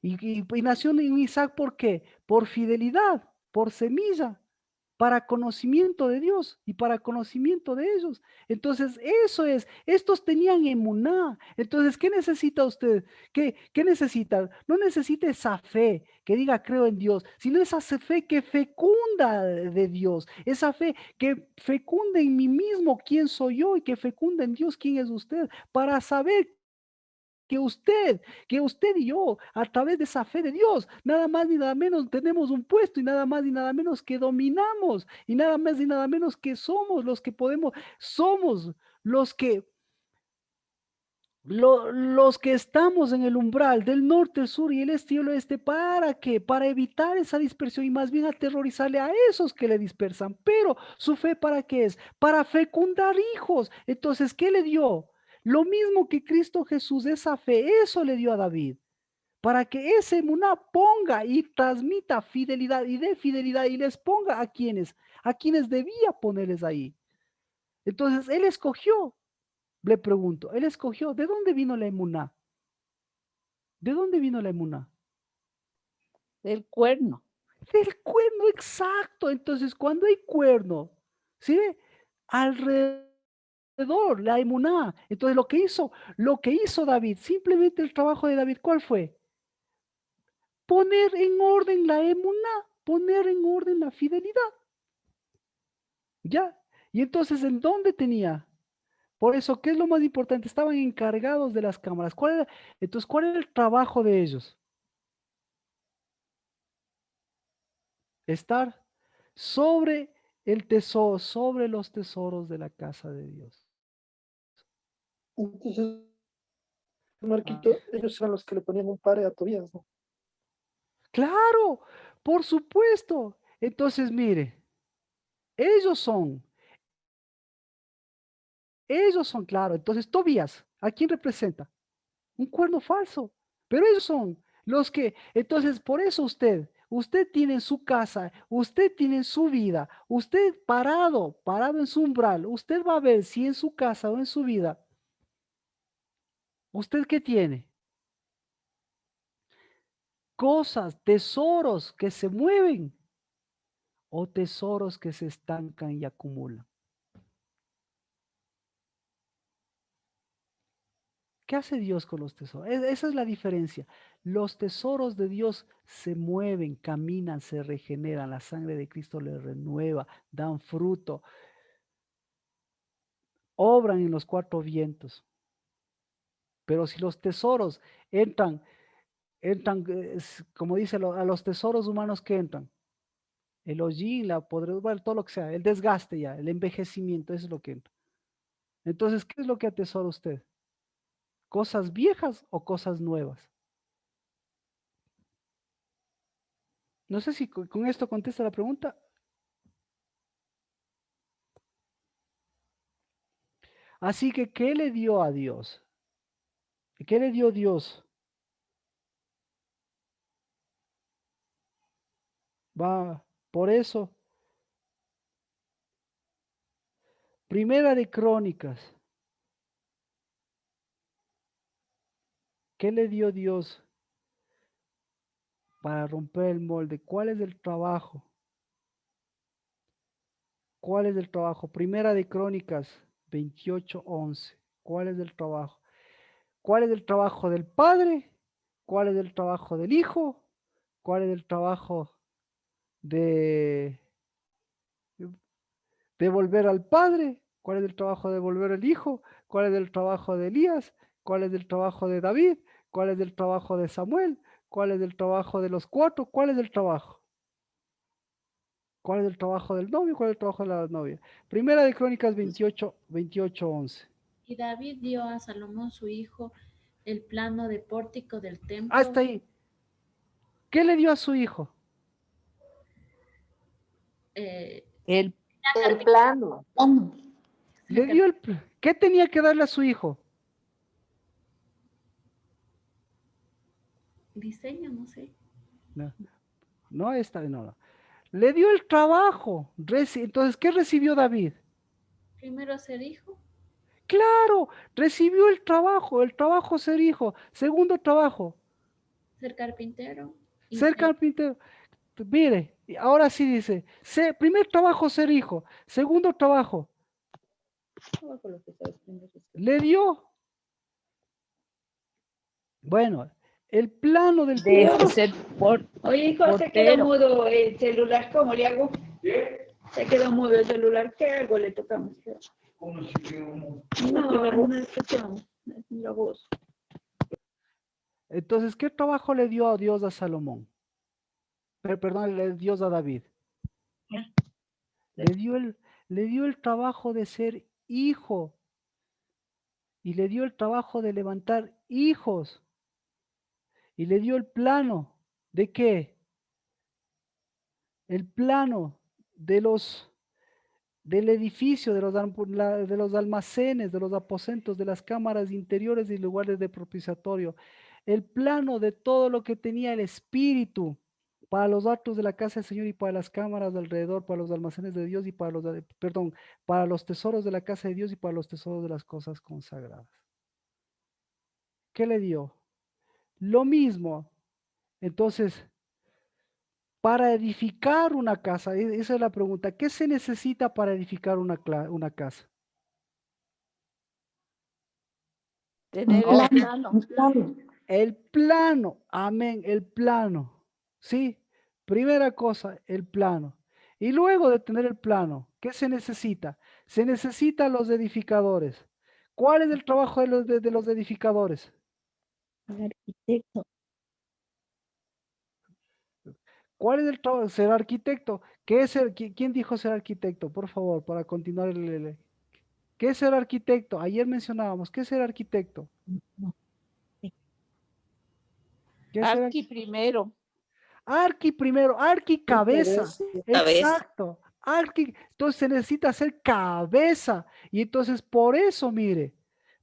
Y nació un Isaac, ¿por qué? Por fidelidad, por semilla, para conocimiento de Dios y para conocimiento de ellos. Entonces, eso es, estos tenían emuná. Entonces, ¿qué necesita usted? ¿Qué necesita? No necesita esa fe que diga creo en Dios, sino esa fe que fecunda de Dios, esa fe que fecunda en mí mismo quién soy yo y que fecunda en Dios quién es usted, para saber que usted y yo, a través de esa fe de Dios, nada más ni nada menos tenemos un puesto y nada más ni nada menos que dominamos y nada más ni nada menos que somos los que podemos, somos los que los que estamos en el umbral del norte, el sur y el este y el oeste, ¿para qué? Para evitar esa dispersión y más bien aterrorizarle a esos que le dispersan. Pero su fe, ¿para qué es? Para fecundar hijos. Entonces, ¿qué le dio? Lo mismo que Cristo Jesús, esa fe, eso le dio a David. Para que ese emuná ponga y transmita fidelidad y dé fidelidad y les ponga a quienes debía ponerles ahí. Entonces, él escogió. Le pregunto, él escogió, ¿de dónde vino la emuná? ¿De dónde vino la emuná? Del cuerno. Del cuerno, exacto. Entonces, cuando hay cuerno, ¿sí ve? Alrededor, la emuná. Entonces, lo que hizo David, simplemente el trabajo de David, ¿cuál fue? Poner en orden la emuná, poner en orden la fidelidad. ¿Ya? Y entonces, ¿en dónde tenía? Por eso, ¿qué es lo más importante? Estaban encargados de las cámaras. Entonces, ¿cuál era el trabajo de ellos? Estar sobre el tesoro, sobre los tesoros de la casa de Dios. Entonces, Marquito, ellos eran los que le ponían un pare a Tobías, ¿no? Claro, por supuesto. Entonces, mire, ellos son, claro. Entonces, Tobías, ¿a quién representa? Un cuerno falso. Pero ellos son los que, entonces, por eso usted tiene en su casa, usted tiene en su vida, usted parado en su umbral, usted va a ver si en su casa o en su vida, ¿usted qué tiene? Cosas, tesoros que se mueven o tesoros que se estancan y acumulan. ¿Qué hace Dios con los tesoros? Esa es la diferencia. Los tesoros de Dios se mueven, caminan, se regeneran. La sangre de Cristo les renueva, dan fruto, obran en los cuatro vientos. Pero si los tesoros entran, como dice, a los tesoros humanos que entran, el hollín, la podredumbre, todo lo que sea, el desgaste ya, el envejecimiento, eso es lo que entra. Entonces, ¿qué es lo que atesora usted? ¿Cosas viejas o cosas nuevas? No sé si con esto contesta la pregunta. Así que, ¿qué le dio a Dios? ¿Qué le dio Dios? Va, por eso, Primera de Crónicas. ¿Qué le dio Dios para romper el molde? ¿Cuál es el trabajo? ¿Cuál es el trabajo? Primera de Crónicas 28:11. ¿Cuál es el trabajo? ¿Cuál es el trabajo del Padre? ¿Cuál es el trabajo del Hijo? ¿Cuál es el trabajo de volver al Padre? ¿Cuál es el trabajo de volver al Hijo? ¿Cuál es el trabajo de Elías? ¿Cuál es el trabajo de David? ¿Cuál es el trabajo de Samuel? ¿Cuál es el trabajo de los cuatro? ¿Cuál es el trabajo? ¿Cuál es el trabajo del novio? ¿Cuál es el trabajo de la novia? Primera de Crónicas 28:11. Y David dio a Salomón su hijo el plano de pórtico del templo. Hasta ahí. ¿Qué le dio a su hijo? El plano. Le dio ¿Qué tenía que darle a su hijo? Diseño, no sé. No, no. Le dio el trabajo. Entonces, ¿qué recibió David? Primero ser hijo. Claro, recibió el trabajo ser hijo. Segundo trabajo. Ser carpintero. Ser carpintero. Mire, ahora sí dice, primer trabajo ser hijo. Segundo trabajo. Le dio. Bueno, el plano del de ser Oye, hijo, se quedó mudo el celular, ¿cómo le hago? Se quedó mudo el celular, ¿qué hago? Le tocamos. ¿Cómo se quedó mudo? No escuchamos la voz. Entonces, ¿qué trabajo le dio a Dios a Salomón? Perdón, le dio a David. Le dio el trabajo de ser hijo. Y le dio el trabajo de levantar hijos. Y le dio el plano. ¿De qué? El plano del edificio, de los almacenes, de los aposentos, de las cámaras interiores y lugares de propiciatorio. El plano de todo lo que tenía el Espíritu para los actos de la casa del Señor y para las cámaras de alrededor, para los almacenes de Dios y para para los tesoros de la casa de Dios y para los tesoros de las cosas consagradas. ¿Qué le dio? Lo mismo. Entonces, para edificar una casa, esa es la pregunta. ¿Qué se necesita para edificar una casa? tener el plano. El plano, amén, el plano. ¿Sí? Primera cosa, el plano. Y luego de tener el plano, ¿qué se necesita? Se necesitan los edificadores. ¿Cuál es el trabajo de los edificadores? El arquitecto. ¿Cuál es el trabajo? Ser arquitecto. ¿Qué es ¿Quién dijo ser arquitecto? Por favor, para continuar ¿Qué es ser arquitecto? Ayer mencionábamos, ¿qué es ser arquitecto? ¿Qué es ser Arqui primero. Arqui primero, arqui cabeza. Exacto. Arqui, entonces se necesita hacer cabeza. Y entonces por eso, mire,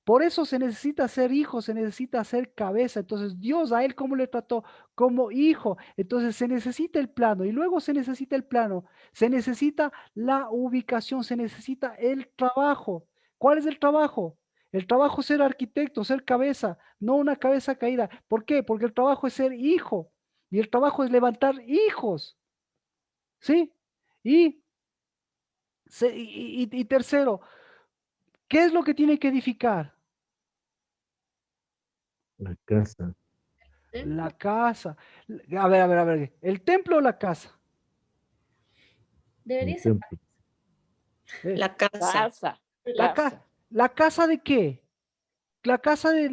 por eso se necesita ser hijo, se necesita hacer cabeza. Entonces Dios a él cómo le trató como hijo. Entonces se necesita el plano y luego se necesita el plano. Se necesita la ubicación, se necesita el trabajo. ¿Cuál es el trabajo? El trabajo es ser arquitecto, ser cabeza, no una cabeza caída. ¿Por qué? Porque el trabajo es ser hijo. Y el trabajo es levantar hijos. ¿Sí? Y tercero, ¿qué es lo que tiene que edificar? La casa. La casa. A ver. ¿El templo o la casa? Debería ser La casa. ¿La casa de qué? La casa de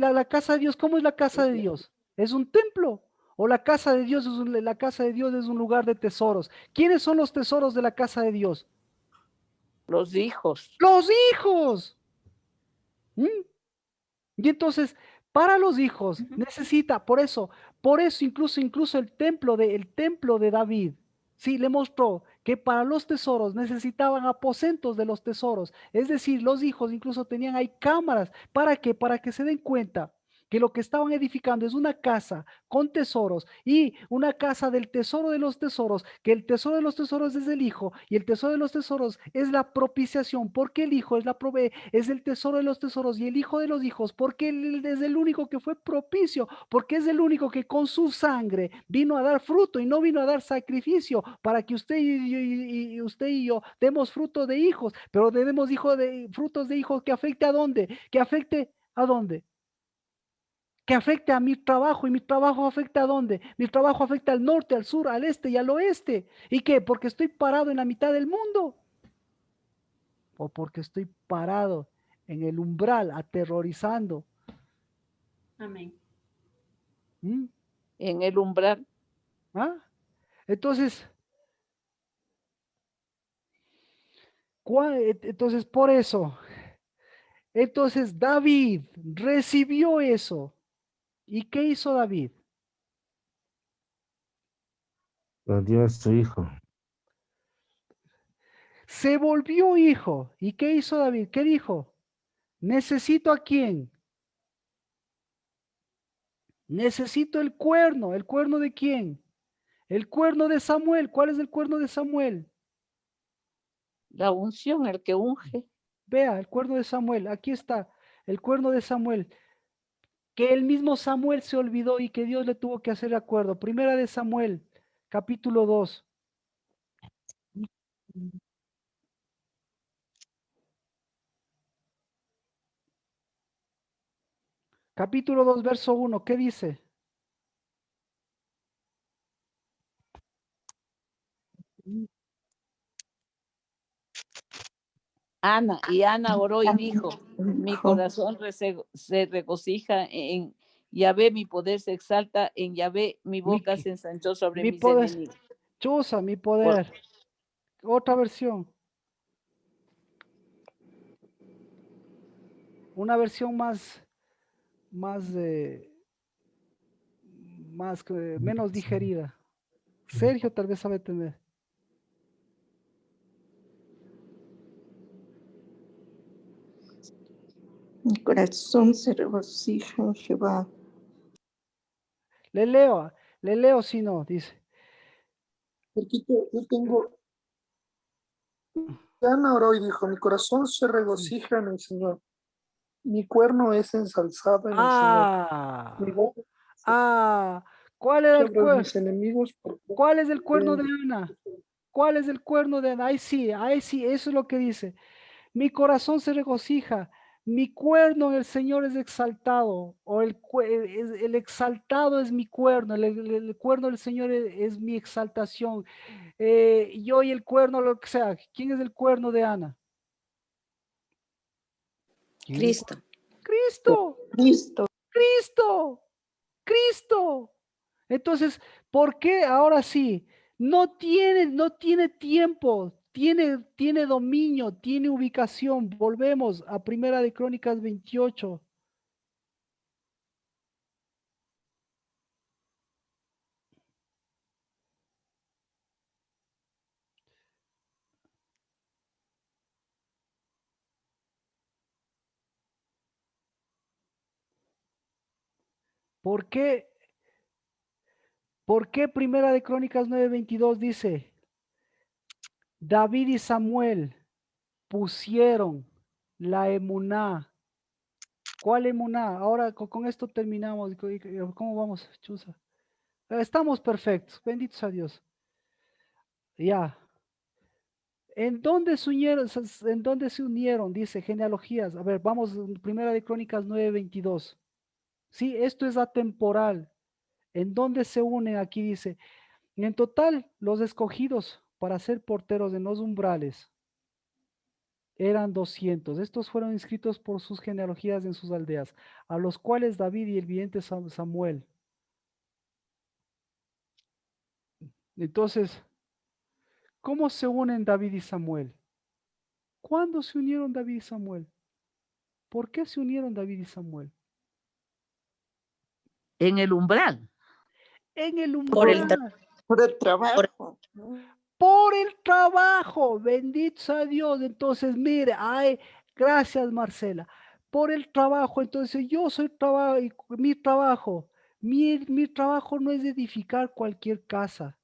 Dios. ¿Cómo es la casa de Dios? ¿Es un templo? ¿O la casa de Dios la casa de Dios es un lugar de tesoros? ¿Quiénes son los tesoros de la casa de Dios? Los hijos. ¡Los hijos! ¿Mm? Y entonces, Para los hijos necesita, por eso incluso el templo de David, sí, le mostró que para los tesoros necesitaban aposentos de los tesoros. Es decir, los hijos incluso tenían ahí cámaras. ¿Para qué? Para que se den cuenta que lo que estaban edificando es una casa con tesoros y una casa del tesoro de los tesoros, que el tesoro de los tesoros es el hijo y el tesoro de los tesoros es la propiciación, porque el hijo es el tesoro de los tesoros y el hijo de los hijos, porque él es el único que fue propicio, porque es el único que con su sangre vino a dar fruto y no vino a dar sacrificio para que usted y yo demos fruto de hijos, pero demos frutos de hijos que afecte a dónde, que afecte a dónde. Que afecte a mi trabajo, y mi trabajo afecta a dónde, mi trabajo afecta al norte, al sur, al este y al oeste. ¿Y qué? Porque estoy parado en la mitad del mundo, o porque estoy parado en el umbral aterrorizando. Amén. ¿Mm? En el umbral. ¿Ah? Entonces, por eso, entonces David recibió eso. ¿Y qué hizo David? Lo dio a su hijo. Se volvió hijo. ¿Y qué hizo David? ¿Qué dijo? ¿Necesito a quién? Necesito el cuerno. ¿El cuerno de quién? El cuerno de Samuel. ¿Cuál es el cuerno de Samuel? La unción, el que unge. Vea, el cuerno de Samuel. Aquí está, el cuerno de Samuel. Que el mismo Samuel se olvidó y que Dios le tuvo que hacer acuerdo. Primera de Samuel, capítulo 2. Capítulo 2, verso 1. ¿Qué dice? Ana oró y dijo, mi corazón se regocija en Yahvé, mi poder se exalta en Yahvé, mi boca se ensanchó sobre mis poder, enemigos. Chusa, mi poder. Otra versión. Una versión menos digerida. Sergio tal vez sabe tener. Mi corazón se regocija en Jehová. Le leo si no, dice. Marquito, yo tengo. Ana oró y dijo: mi corazón se regocija en el Señor. Mi cuerno es ensalzado en el Señor. Mi boca ¿Cuál era el sobre cuerno? mis enemigos. ¿Cuál es el cuerno de Ana? ¿Cuál es el cuerno de Ana? Ahí sí, eso es lo que dice. Mi corazón se regocija, mi cuerno en el Señor es exaltado, o el exaltado es mi cuerno, el cuerno del Señor es mi exaltación. Yo y el cuerno, lo que sea. ¿Quién es el cuerno de Ana? Cristo. Cristo. Cristo. Cristo. Cristo. Entonces, ¿por qué ahora sí? No tiene tiempo, tiene dominio, tiene ubicación. Volvemos a Primera de Crónicas 28. ¿Por qué Primera de Crónicas 9:22 dice, David y Samuel pusieron la emuná? ¿Cuál emuná? Ahora con esto terminamos. ¿Cómo vamos, Chuza? Estamos perfectos, benditos a Dios. Ya. ¿En dónde se unieron? Dice genealogías. A ver, vamos, Primera de Crónicas 9:22. Sí, esto es atemporal. ¿En dónde se unen? Aquí dice, en total, los escogidos para ser porteros en los umbrales eran 200. Estos fueron inscritos por sus genealogías en sus aldeas, a los cuales David y el vidente Samuel. Entonces, ¿cómo se unen David y Samuel? ¿Cuándo se unieron David y Samuel? ¿Por qué se unieron David y Samuel? En el umbral. En el Por el umbral. Por el trabajo. Por el trabajo, bendito sea Dios. Entonces, mire, ay, gracias Marcela, por el trabajo. Entonces, yo soy trabajo, mi trabajo, mi trabajo no es edificar cualquier casa.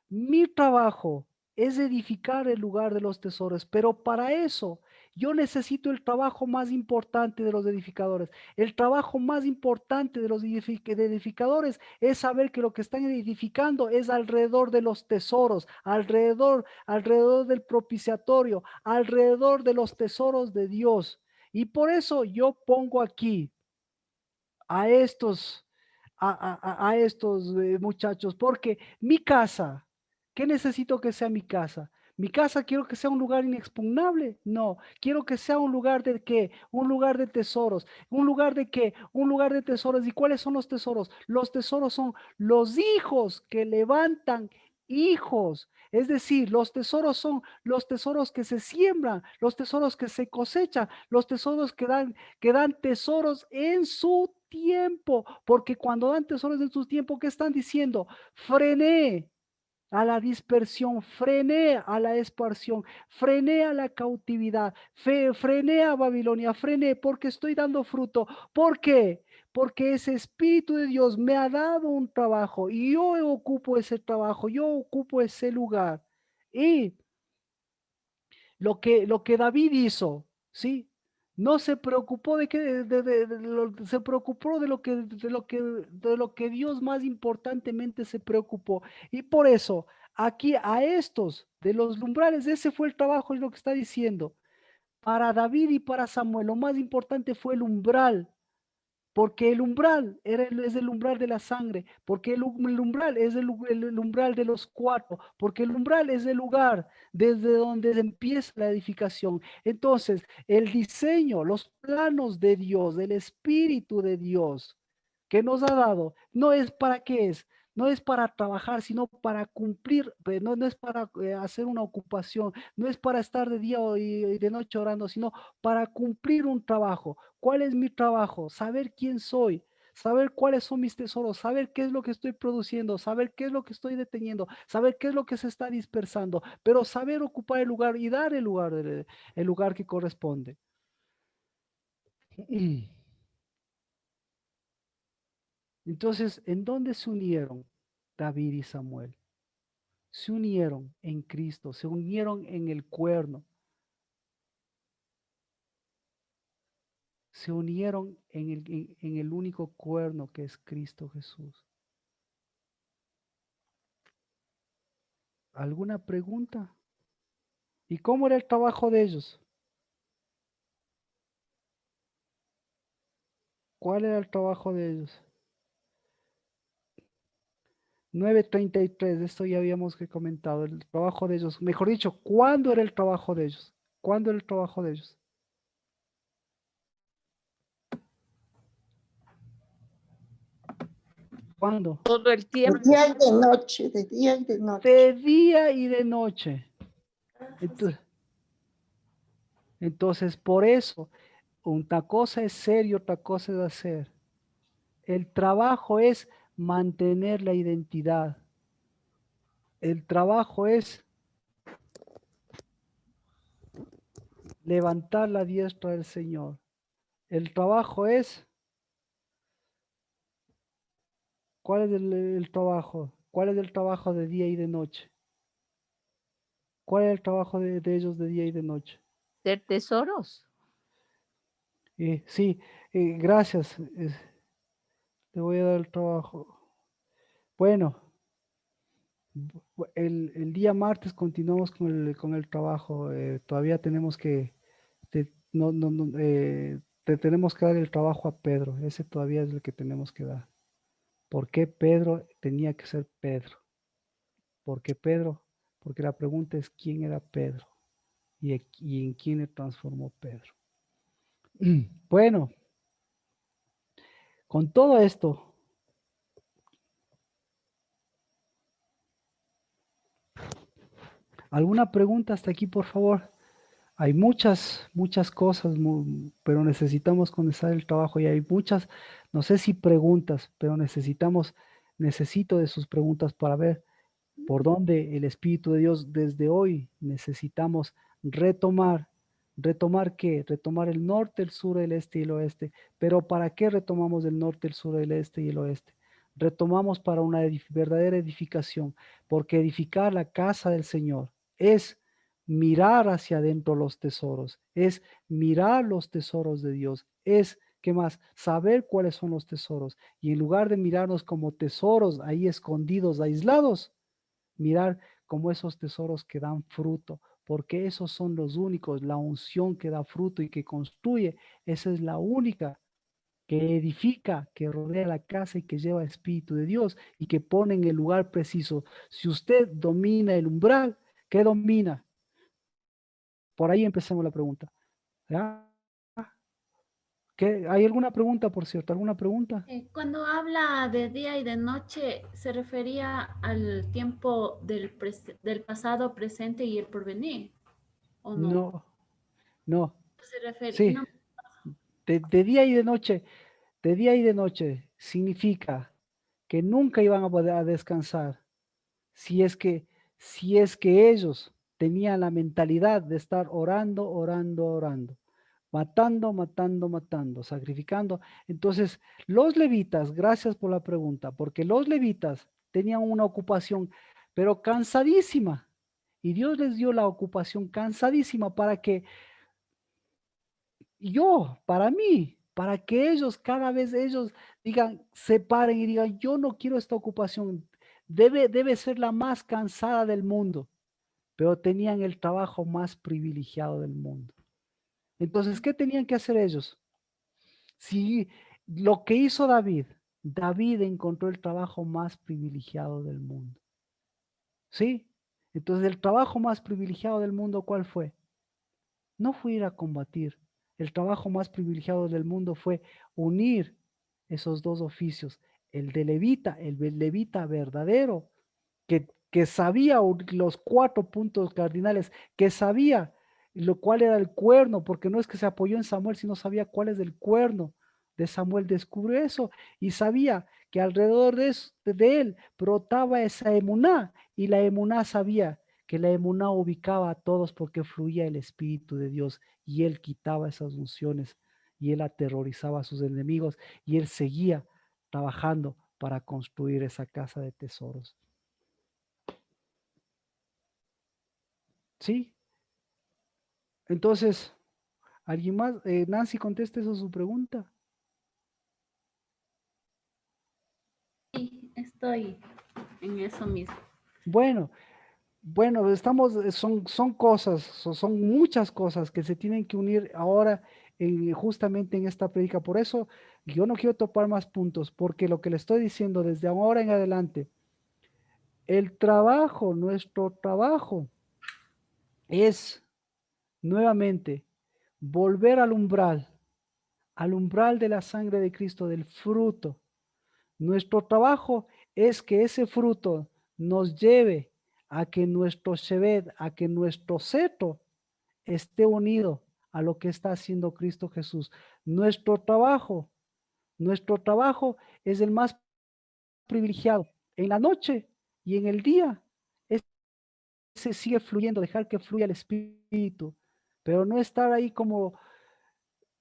Mi trabajo es edificar el lugar de los tesoros, pero para eso yo necesito el trabajo más importante de los edificadores. El trabajo más importante de los edificadores es saber que lo que están edificando es alrededor de los tesoros, alrededor del propiciatorio, alrededor de los tesoros de Dios. Y por eso yo pongo aquí a estos, a estos muchachos, porque mi casa, ¿qué necesito que sea mi casa? Mi casa quiero que sea un lugar inexpugnable. No, quiero que sea un lugar de qué, un lugar de tesoros. ¿Un lugar de qué? Un lugar de tesoros. ¿Y cuáles son los tesoros? Los tesoros son los hijos que levantan hijos. Es decir, los tesoros son los tesoros que se siembran, los tesoros que se cosechan, los tesoros que dan tesoros en su tiempo, porque cuando dan tesoros en su tiempo, ¿qué están diciendo? Frené a la dispersión, frené a la esparción, frené a la cautividad, frené a Babilonia, frené porque estoy dando fruto. ¿Por qué? Porque ese Espíritu de Dios me ha dado un trabajo y yo ocupo ese trabajo, yo ocupo ese lugar. Y lo que David hizo, ¿sí? No se preocupó se preocupó de lo que Dios más importantemente se preocupó. Y por eso, aquí a estos de los lumbrales, ese fue el trabajo, es lo que está diciendo. Para David y para Samuel, lo más importante fue el umbral, porque el umbral es el umbral de la sangre, porque el umbral es el umbral de los cuatro, porque el umbral es el lugar desde donde empieza la edificación. Entonces, el diseño, los planos de Dios, del Espíritu de Dios que nos ha dado, no es para qué es. No es para trabajar, sino para cumplir, no es para hacer una ocupación, no es para estar de día y de noche orando, sino para cumplir un trabajo. ¿Cuál es mi trabajo? Saber quién soy, saber cuáles son mis tesoros, saber qué es lo que estoy produciendo, saber qué es lo que estoy deteniendo, saber qué es lo que se está dispersando, pero saber ocupar el lugar y dar el lugar que corresponde. Entonces, ¿en dónde se unieron David y Samuel? Se unieron en Cristo, se unieron en el cuerno. Se unieron en el único cuerno que es Cristo Jesús. ¿Alguna pregunta? ¿Y cómo era el trabajo de ellos? ¿Cuál era el trabajo de ellos? 9:33, esto ya habíamos comentado, el trabajo de ellos. Mejor dicho, ¿cuándo era el trabajo de ellos? ¿Cuándo era el trabajo de ellos? ¿Cuándo? Todo el tiempo. De día y de noche, de día y de noche. De día y de noche. Entonces, por eso, una cosa es ser y otra cosa es hacer. El trabajo es mantener la identidad. El trabajo es levantar la diestra del Señor. El trabajo es... ¿Cuál es el trabajo? ¿Cuál es el trabajo de día y de noche? ¿Cuál es el trabajo de ellos de día y de noche? Ser tesoros. Sí, gracias. Te voy a dar el trabajo. Bueno, el día martes continuamos con el trabajo. Todavía tenemos que, te tenemos que dar el trabajo a Pedro. Ese todavía es el que tenemos que dar. ¿Por qué Pedro tenía que ser Pedro? ¿Por qué Pedro? Porque la pregunta es quién era Pedro y en quién le transformó Pedro. Bueno, con todo esto, ¿alguna pregunta hasta aquí, por favor? hay muchas cosas, pero necesitamos comenzar el trabajo y hay muchas, no sé si preguntas, pero necesito de sus preguntas para ver por dónde el Espíritu de Dios desde hoy necesitamos retomar. ¿Retomar qué? Retomar el norte, el sur, el este y el oeste. Pero ¿para qué retomamos el norte, el sur, el este y el oeste? Retomamos para una verdadera edificación, porque edificar la casa del Señor es mirar hacia adentro los tesoros, es mirar los tesoros de Dios, es, ¿qué más? Saber cuáles son los tesoros. Y en lugar de mirarnos como tesoros ahí escondidos, aislados, mirar como esos tesoros que dan fruto, porque esos son los únicos, la unción que da fruto y que construye, esa es la única que edifica, que rodea la casa y que lleva el Espíritu de Dios y que pone en el lugar preciso. Si usted domina el umbral, ¿qué domina? Por ahí empecemos la pregunta. ¿Ya? ¿Hay alguna pregunta, por cierto? ¿Alguna pregunta? Cuando habla de día y de noche, ¿se refería al tiempo del pasado, presente y el porvenir? ¿O no? No. Se refiere, Sí, no. de día y de noche. De día y de noche significa que nunca iban a poder descansar si es que ellos tenían la mentalidad de estar orando, matando, sacrificando. Entonces, los levitas, gracias por la pregunta, porque los levitas tenían una ocupación, pero cansadísima. Y Dios les dio la ocupación cansadísima para que para mí, para que ellos, cada vez ellos digan, se paren y digan, yo no quiero esta ocupación, debe ser la más cansada del mundo, pero tenían el trabajo más privilegiado del mundo. Entonces, ¿qué tenían que hacer ellos? Si lo que hizo David encontró el trabajo más privilegiado del mundo. ¿Sí? Entonces, el trabajo más privilegiado del mundo, ¿cuál fue? No fue ir a combatir. El trabajo más privilegiado del mundo fue unir esos dos oficios, el levita verdadero, que sabía los 4 puntos cardinales, que sabía lo cual era el cuerno, porque no es que se apoyó en Samuel, sino sabía cuál es el cuerno de Samuel, descubrió eso y sabía que alrededor de él brotaba esa emuná, y la emuná sabía que la emuná ubicaba a todos porque fluía el Espíritu de Dios y él quitaba esas unciones y él aterrorizaba a sus enemigos y él seguía trabajando para construir esa casa de tesoros. ¿Sí? Entonces, ¿alguien más? Nancy, conteste eso su pregunta. Sí, estoy en eso mismo. Bueno, son cosas, son muchas cosas que se tienen que unir ahora justamente en esta prédica. Por eso yo no quiero topar más puntos, porque lo que le estoy diciendo desde ahora en adelante, nuestro trabajo es nuevamente volver al umbral de la sangre de Cristo, del fruto. Nuestro trabajo es que ese fruto nos lleve a que nuestro Shebed, a que nuestro cetro esté unido a lo que está haciendo Cristo Jesús. Nuestro trabajo es el más privilegiado. En la noche y en el día, ese sigue fluyendo, dejar que fluya el Espíritu, pero no estar ahí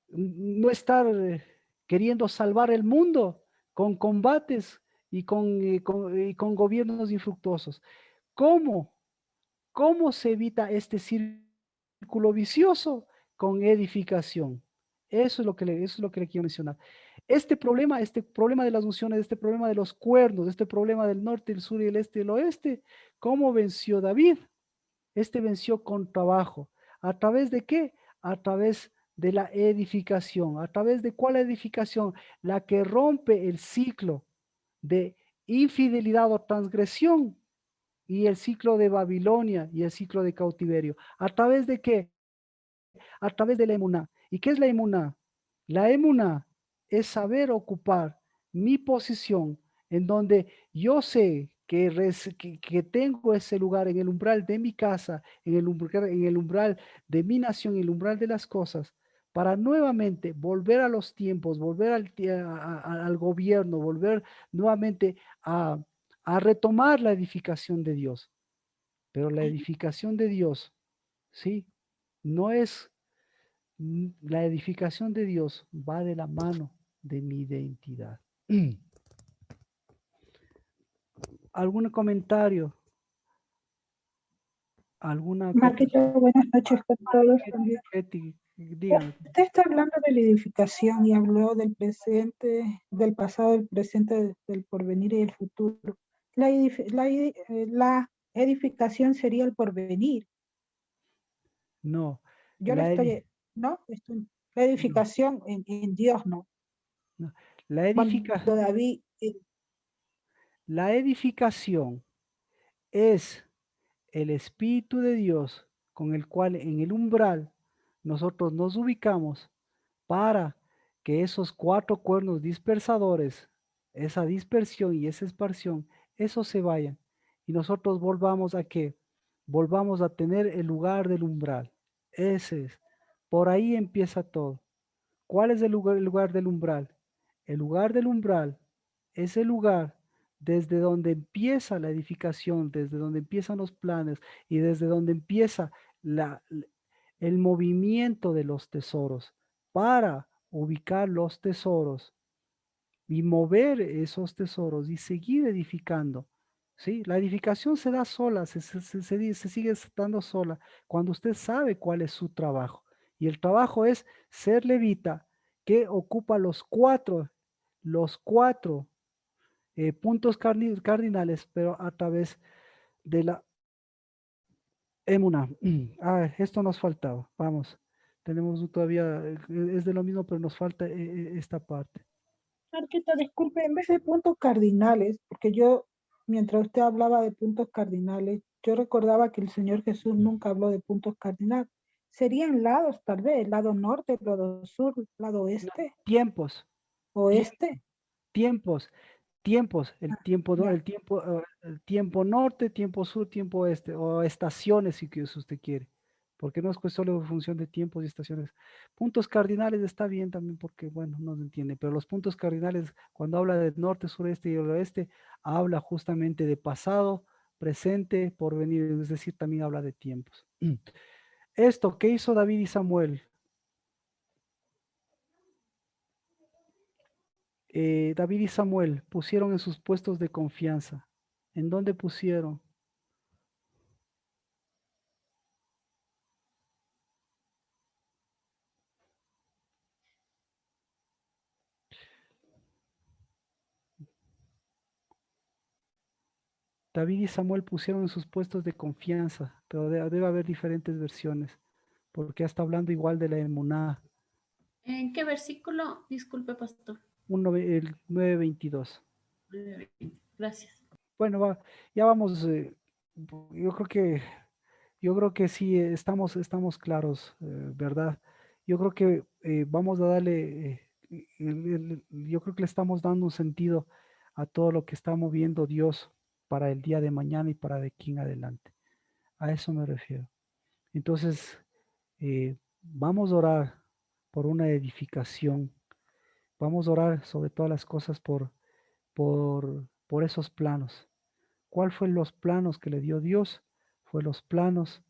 no estar queriendo salvar el mundo con combates y con gobiernos infructuosos. ¿Cómo? ¿Cómo se evita este círculo vicioso? Con edificación. Eso es lo que le quiero mencionar. Este problema de las unciones, este problema de los cuernos, este problema del norte, el sur y el este y el oeste, ¿cómo venció David? Venció con trabajo. ¿A través de qué? A través de la edificación. ¿A través de cuál edificación? La que rompe el ciclo de infidelidad o transgresión y el ciclo de Babilonia y el ciclo de cautiverio. ¿A través de qué? A través de la emuná. ¿Y qué es la emuná? La emuná es saber ocupar mi posición en donde yo sé que tengo ese lugar en el umbral de mi casa, en el umbral de mi nación, en el umbral de las cosas, para nuevamente volver a los tiempos, volver al gobierno, volver nuevamente a retomar la edificación de Dios. Pero la edificación de Dios, ¿sí? No es, la edificación de Dios va de la mano de mi identidad. ¿Algún comentario? ¿Alguna Marquito, buenas noches con todos también. Dígame. Usted está hablando de la edificación y habló del presente, del pasado, del presente, del porvenir y el futuro. La edificación sería el porvenir. No. Yo le estoy, ¿no? La edificación en Dios, ¿no? No. La edificación es el Espíritu de Dios con el cual en el umbral nosotros nos ubicamos para que esos 4 cuernos dispersadores, esa dispersión y esa esparción, esos se vayan y nosotros volvamos a qué? Volvamos a tener el lugar del umbral. Ese es. Por ahí empieza todo. ¿Cuál es el lugar del umbral? El lugar del umbral es el lugar desde donde empieza la edificación, desde donde empiezan los planes y desde donde empieza el movimiento de los tesoros para ubicar los tesoros y mover esos tesoros y seguir edificando. ¿Sí? La edificación se da sola, se sigue dando sola cuando usted sabe cuál es su trabajo. Y el trabajo es ser levita que ocupa los cuatro puntos cardinales, pero a través de la Emuna. Esto nos faltaba. Vamos, tenemos todavía, es de lo mismo, pero nos falta esta parte. Marquita, disculpe, en vez de puntos cardinales, porque yo, mientras usted hablaba de puntos cardinales, yo recordaba que el Señor Jesús nunca habló de puntos cardinales. Serían lados, tal vez, lado norte, lado sur, lado oeste. No, tiempos. Oeste. Tiempos. El tiempo norte, tiempo sur, tiempo oeste, o estaciones si usted quiere, porque no es solo función de tiempos y estaciones. Puntos cardinales está bien también porque, bueno, no se entiende, pero los puntos cardinales, cuando habla de norte, sureste y oeste, habla justamente de pasado, presente, porvenir, es decir, también habla de tiempos. Esto, ¿qué hizo David y Samuel? David y Samuel pusieron en sus puestos de confianza. ¿En dónde pusieron? David y Samuel pusieron en sus puestos de confianza, pero debe haber diferentes versiones, porque está hablando igual de la emuná. ¿En qué versículo? Disculpe, pastor. El 9:22. Gracias. Bueno, ya vamos. Yo creo que sí estamos claros, ¿verdad? Yo creo que vamos a darle, yo creo que le estamos dando un sentido a todo lo que está moviendo Dios para el día de mañana y para de aquí en adelante. A eso me refiero. Entonces, vamos a orar por una edificación. Vamos a orar sobre todas las cosas por esos planos. ¿Cuál fue los planos que le dio Dios? Fue los planos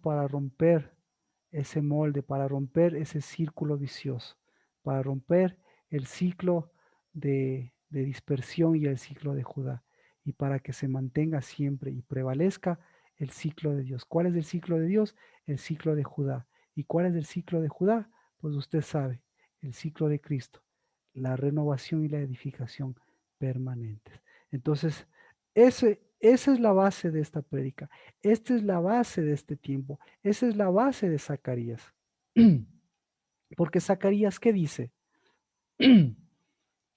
para romper ese molde, para romper ese círculo vicioso, para romper el ciclo de dispersión y el ciclo de Judá, y para que se mantenga siempre y prevalezca el ciclo de Dios. ¿Cuál es el ciclo de Dios? El ciclo de Judá. ¿Y cuál es el ciclo de Judá? Pues usted sabe, el ciclo de Cristo, la renovación y la edificación permanentes. Entonces, esa es la base de esta prédica. Esta es la base de este tiempo. Esa es la base de Zacarías. Porque Zacarías, ¿qué dice?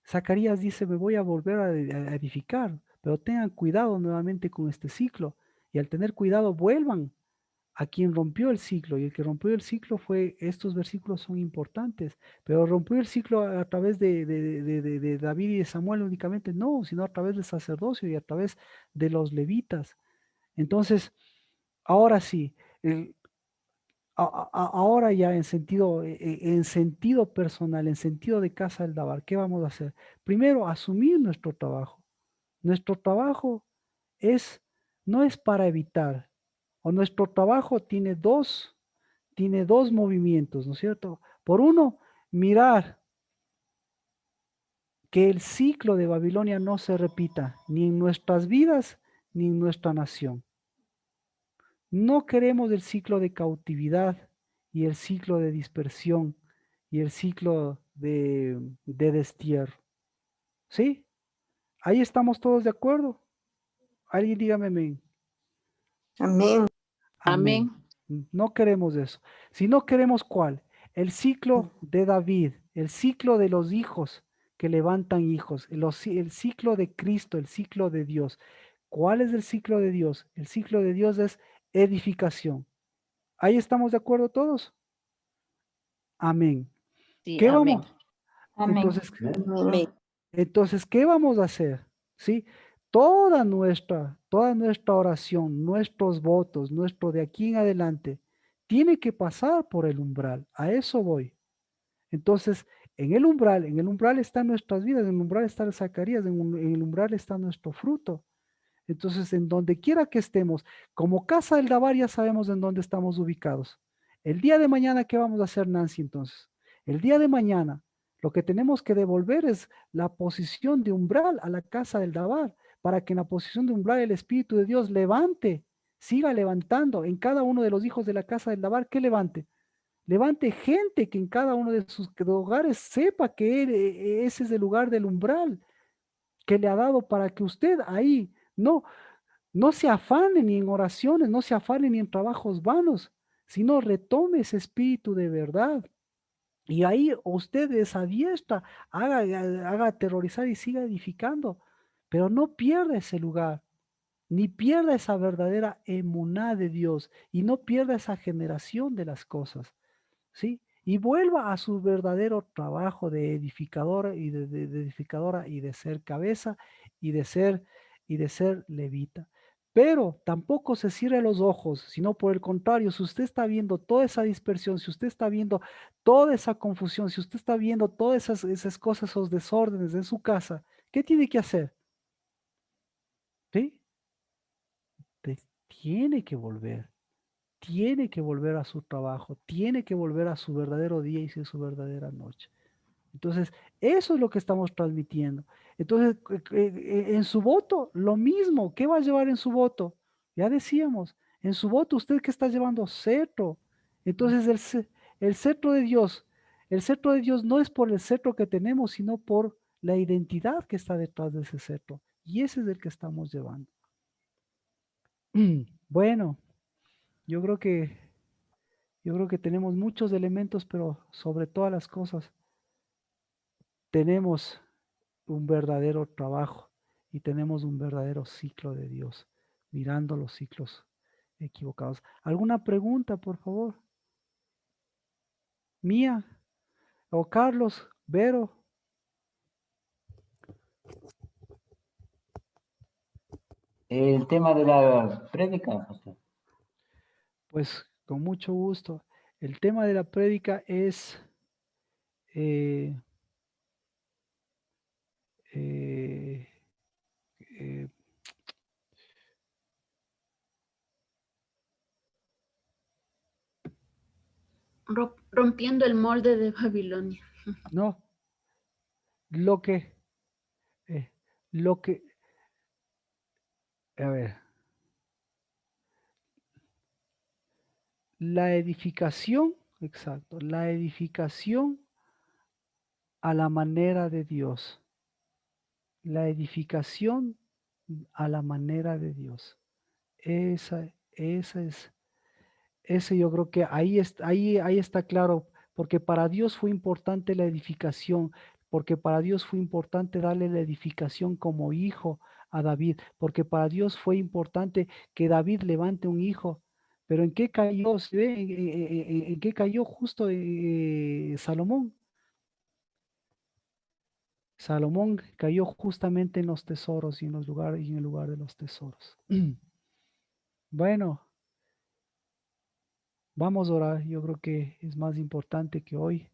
Zacarías dice, me voy a volver a edificar, pero tengan cuidado nuevamente con este ciclo. Y al tener cuidado, vuelvan a quien rompió el ciclo, y el que rompió el ciclo estos versículos son importantes, pero rompió el ciclo a través de David y de Samuel únicamente, no, sino a través del sacerdocio y a través de los levitas. Entonces, ahora sí, ahora ya en sentido personal, en sentido de Casa del Dabar, ¿qué vamos a hacer? Primero, asumir nuestro trabajo. Nuestro trabajo no es para evitar, o nuestro trabajo tiene dos movimientos, ¿no es cierto? Por uno, mirar que el ciclo de Babilonia no se repita, ni en nuestras vidas, ni en nuestra nación. No queremos el ciclo de cautividad y el ciclo de dispersión y el ciclo de destierro. ¿Sí? Ahí estamos todos de acuerdo. Alguien dígame amén. Amén. Amén. No queremos eso. Si no queremos ¿cuál? El ciclo de David, el ciclo de los hijos que levantan hijos, el ciclo de Cristo, el ciclo de Dios. ¿Cuál es el ciclo de Dios? El ciclo de Dios es edificación. ¿Ahí estamos de acuerdo todos? Amén. Sí, ¿Qué amén. vamos? Amén. Entonces, ¿qué vamos a hacer? ¿Sí? Toda nuestra oración, nuestros votos, nuestro de aquí en adelante, tiene que pasar por el umbral. A eso voy. Entonces, en el umbral están nuestras vidas, en el umbral está Zacarías, en el umbral está nuestro fruto. Entonces, en donde quiera que estemos, como Casa del Dabar ya sabemos en dónde estamos ubicados. El día de mañana, ¿qué vamos a hacer, Nancy, entonces? El día de mañana, lo que tenemos que devolver es la posición de umbral a la Casa del Dabar, para que en la posición de umbral el Espíritu de Dios levante, siga levantando en cada uno de los hijos de la Casa del Dabar, ¿qué levante? Levante gente que en cada uno de sus hogares sepa que ese es el lugar del umbral que le ha dado para que usted ahí no se afane ni en oraciones, no se afane ni en trabajos vanos, sino retome ese espíritu de verdad. Y ahí usted esa diestra, haga aterrorizar y siga edificando, pero no pierda ese lugar, ni pierda esa verdadera emuná de Dios, y no pierda esa generación de las cosas, ¿sí? Y vuelva a su verdadero trabajo de edificadora y de edificadora y de ser cabeza y de ser levita. Pero tampoco se cierre los ojos, sino por el contrario, si usted está viendo toda esa dispersión, si usted está viendo toda esa confusión, si usted está viendo todas esas cosas, esos desórdenes en su casa, ¿qué tiene que hacer? ¿Sí? Tiene que volver. Tiene que volver a su trabajo, tiene que volver a su verdadero día y su verdadera noche. Entonces, eso es lo que estamos transmitiendo. Entonces, en su voto, lo mismo. ¿Qué va a llevar en su voto? Ya decíamos, en su voto, usted que está llevando cetro. Entonces, el cetro de Dios, no es por el cetro que tenemos, sino por la identidad que está detrás de ese cetro. Y ese es el que estamos llevando. Bueno, yo creo que tenemos muchos elementos, pero sobre todas las cosas tenemos un verdadero trabajo y tenemos un verdadero ciclo de Dios, mirando los ciclos equivocados. ¿Alguna pregunta, por favor? Mía o Carlos, Vero. El tema de la prédica, pastor. Pues con mucho gusto. El tema de la prédica es Rompiendo el molde de Babilonia. no, lo que, a ver, la edificación, exacto, la edificación a la manera de Dios. La edificación a la manera de Dios. Ese yo creo que ahí está claro, porque para Dios fue importante la edificación, porque para Dios fue importante darle la edificación como hijo a David, porque para Dios fue importante que David levante un hijo, Pero ¿en qué cayó? ¿Se ve? ¿En qué cayó justo Salomón? Salomón cayó justamente en los tesoros y en los lugares y en el lugar de los tesoros. Bueno, vamos a orar. Yo creo que es más importante que hoy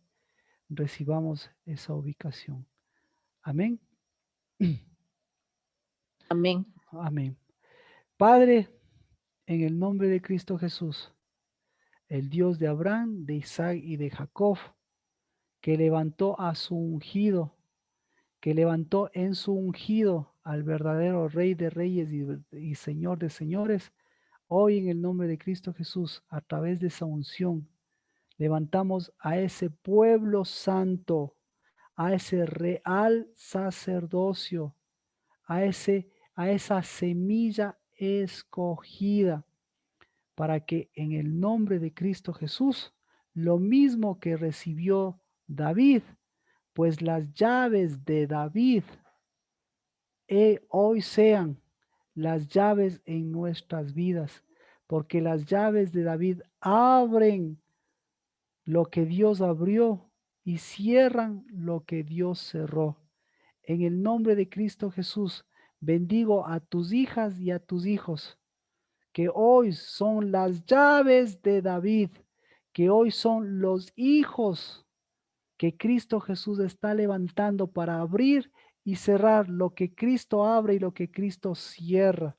recibamos esa ubicación. Amén. Amén. Amén. Padre, en el nombre de Cristo Jesús, el Dios de Abraham, de Isaac y de Jacob, que levantó a su ungido, que levantó en su ungido al verdadero Rey de Reyes y Señor de Señores, hoy en el nombre de Cristo Jesús, a través de esa unción, levantamos a ese pueblo santo, a ese real sacerdocio, a esa semilla escogida, para que en el nombre de Cristo Jesús, lo mismo que recibió David, pues las llaves de David hoy sean las llaves en nuestras vidas, porque las llaves de David abren lo que Dios abrió y cierran lo que Dios cerró. En el nombre de Cristo Jesús, bendigo a tus hijas y a tus hijos, que hoy son las llaves de David, que hoy son los hijos que Cristo Jesús está levantando para abrir y cerrar lo que Cristo abre y lo que Cristo cierra.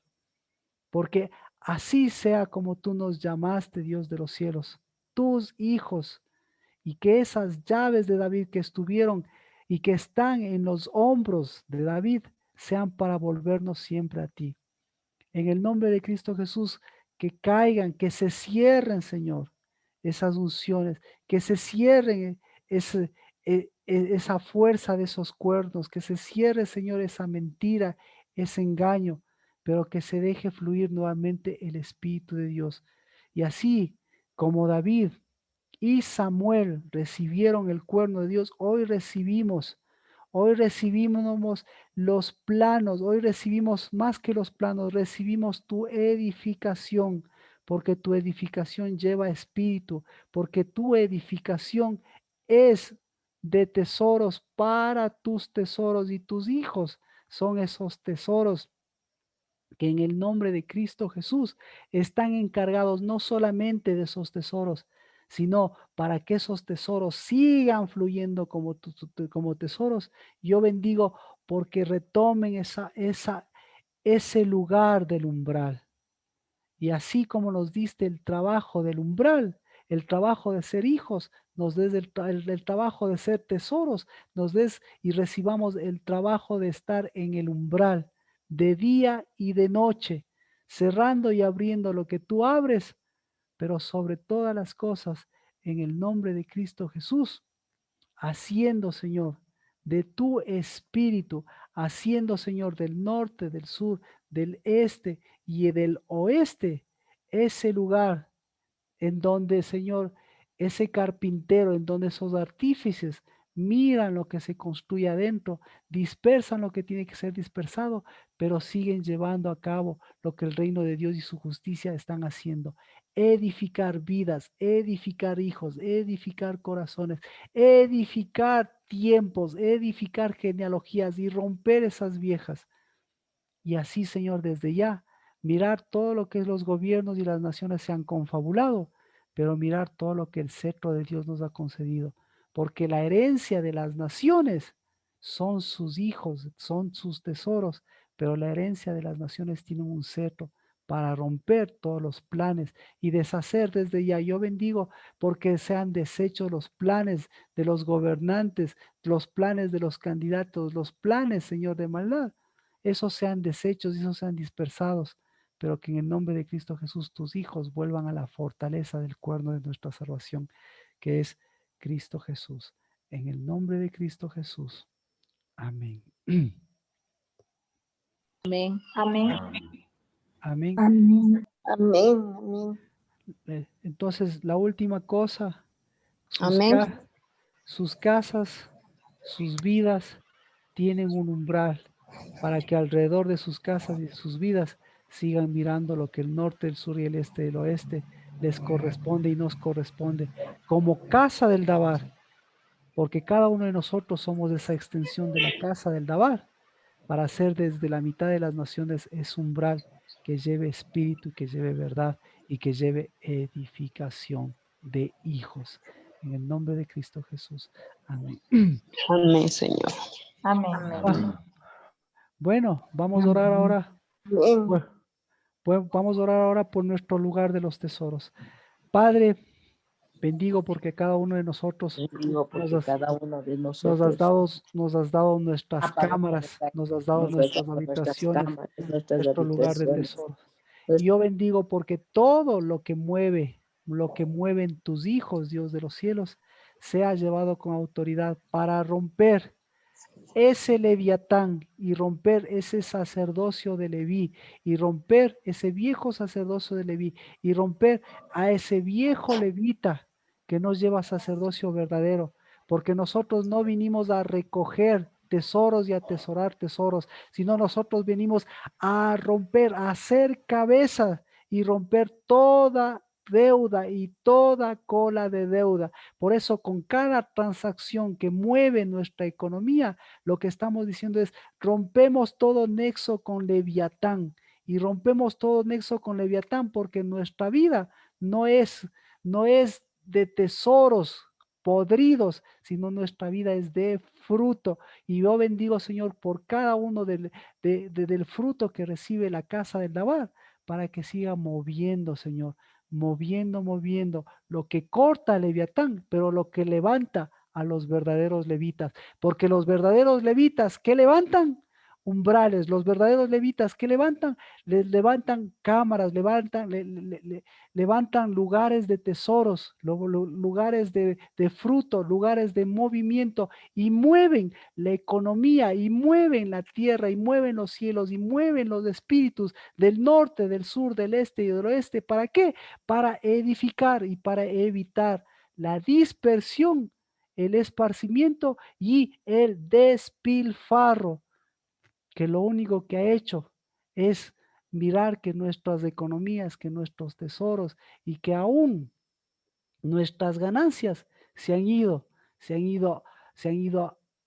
Porque así sea como tú nos llamaste, Dios de los cielos, tus hijos, y que esas llaves de David que estuvieron y que están en los hombros de David sean para volvernos siempre a ti. En el nombre de Cristo Jesús, que caigan, que se cierren, Señor, esas unciones, que se cierren esa fuerza de esos cuernos, que se cierre, Señor, esa mentira, ese engaño, pero que se deje fluir nuevamente el Espíritu de Dios. Y así como David y Samuel recibieron el cuerno de Dios, hoy recibimos los planos, hoy recibimos más que los planos, recibimos tu edificación, porque tu edificación lleva espíritu, porque tu edificación es de tesoros para tus tesoros y tus hijos son esos tesoros que en el nombre de Cristo Jesús están encargados no solamente de esos tesoros, sino para que esos tesoros sigan fluyendo como tesoros. Yo bendigo porque retomen ese lugar del umbral. Y así como nos diste el trabajo del umbral, el trabajo de ser hijos, nos des el trabajo de ser tesoros, nos des y recibamos el trabajo de estar en el umbral de día y de noche, cerrando y abriendo lo que tú abres, pero sobre todas las cosas, en el nombre de Cristo Jesús, haciendo, Señor, de tu espíritu, haciendo, Señor, del norte, del sur, del este y del oeste, ese lugar en donde, Señor, ese carpintero, en donde esos artífices miran lo que se construye adentro, dispersan lo que tiene que ser dispersado, pero siguen llevando a cabo lo que el reino de Dios y su justicia están haciendo. Edificar vidas, edificar hijos, edificar corazones, edificar tiempos, edificar genealogías y romper esas viejas. Y así, Señor, desde ya, mirar todo lo que los gobiernos y las naciones se han confabulado, pero mirar todo lo que el cetro de Dios nos ha concedido. Porque la herencia de las naciones son sus hijos, son sus tesoros, pero la herencia de las naciones tiene un cetro para romper todos los planes y deshacer desde ya. Yo bendigo porque sean deshechos los planes de los gobernantes, los planes de los candidatos, los planes, Señor, de maldad. Esos sean deshechos y esos sean dispersados, pero que en el nombre de Cristo Jesús tus hijos vuelvan a la fortaleza del cuerno de nuestra salvación, que es Cristo Jesús. En el nombre de Cristo Jesús. Amén. Amén. Amén. Amén. Amén. Amén. Entonces, la última cosa, Amén. sus casas, sus vidas tienen un umbral para que alrededor de sus casas y sus vidas sigan mirando lo que el norte, el sur y el este y el oeste les corresponde y nos corresponde como casa del Dabar, porque cada uno de nosotros somos esa extensión de la casa del Dabar, para hacer desde la mitad de las naciones ese umbral que lleve espíritu, que lleve verdad y que lleve edificación de hijos. En el nombre de Cristo Jesús. Amén. Amén, Señor. Amén. Bueno, vamos a orar ahora. Amén. Vamos a orar ahora por nuestro lugar de los tesoros. Padre, bendigo porque cada uno de nosotros Bendigo porque cada uno de nos has dado nuestras cámaras, nos has dado nuestras habitaciones, nuestro lugar de tesoros. Y yo bendigo porque todo lo que mueven tus hijos, Dios de los cielos, sea llevado con autoridad para romper ese leviatán y romper ese sacerdocio de Leví y romper ese viejo sacerdocio de Leví y romper a ese viejo levita que nos lleva a sacerdocio verdadero, porque nosotros no vinimos a recoger tesoros y a atesorar tesoros, sino nosotros venimos a romper, a hacer cabeza y romper toda deuda y toda cola de deuda. Por eso, con cada transacción que mueve nuestra economía, lo que estamos diciendo es, rompemos todo nexo con Leviatán y rompemos todo nexo con Leviatán porque nuestra vida no es de tesoros podridos, sino nuestra vida es de fruto. Y yo bendigo, Señor, por cada uno del fruto que recibe la casa del Dabar, para que siga moviendo, Señor, moviendo lo que corta a Leviatán, pero lo que levanta a los verdaderos levitas, porque los verdaderos levitas, ¿qué levantan? Umbrales. Los verdaderos levitas, ¿qué levantan? Les levantan cámaras, levantan lugares de tesoros, lugares de fruto, lugares de movimiento, y mueven la economía, y mueven la tierra, y mueven los cielos, y mueven los espíritus del norte, del sur, del este y del oeste. ¿Para qué? Para edificar y para evitar la dispersión, el esparcimiento y el despilfarro, que lo único que ha hecho es mirar que nuestras economías, que nuestros tesoros y que aún nuestras ganancias se han ido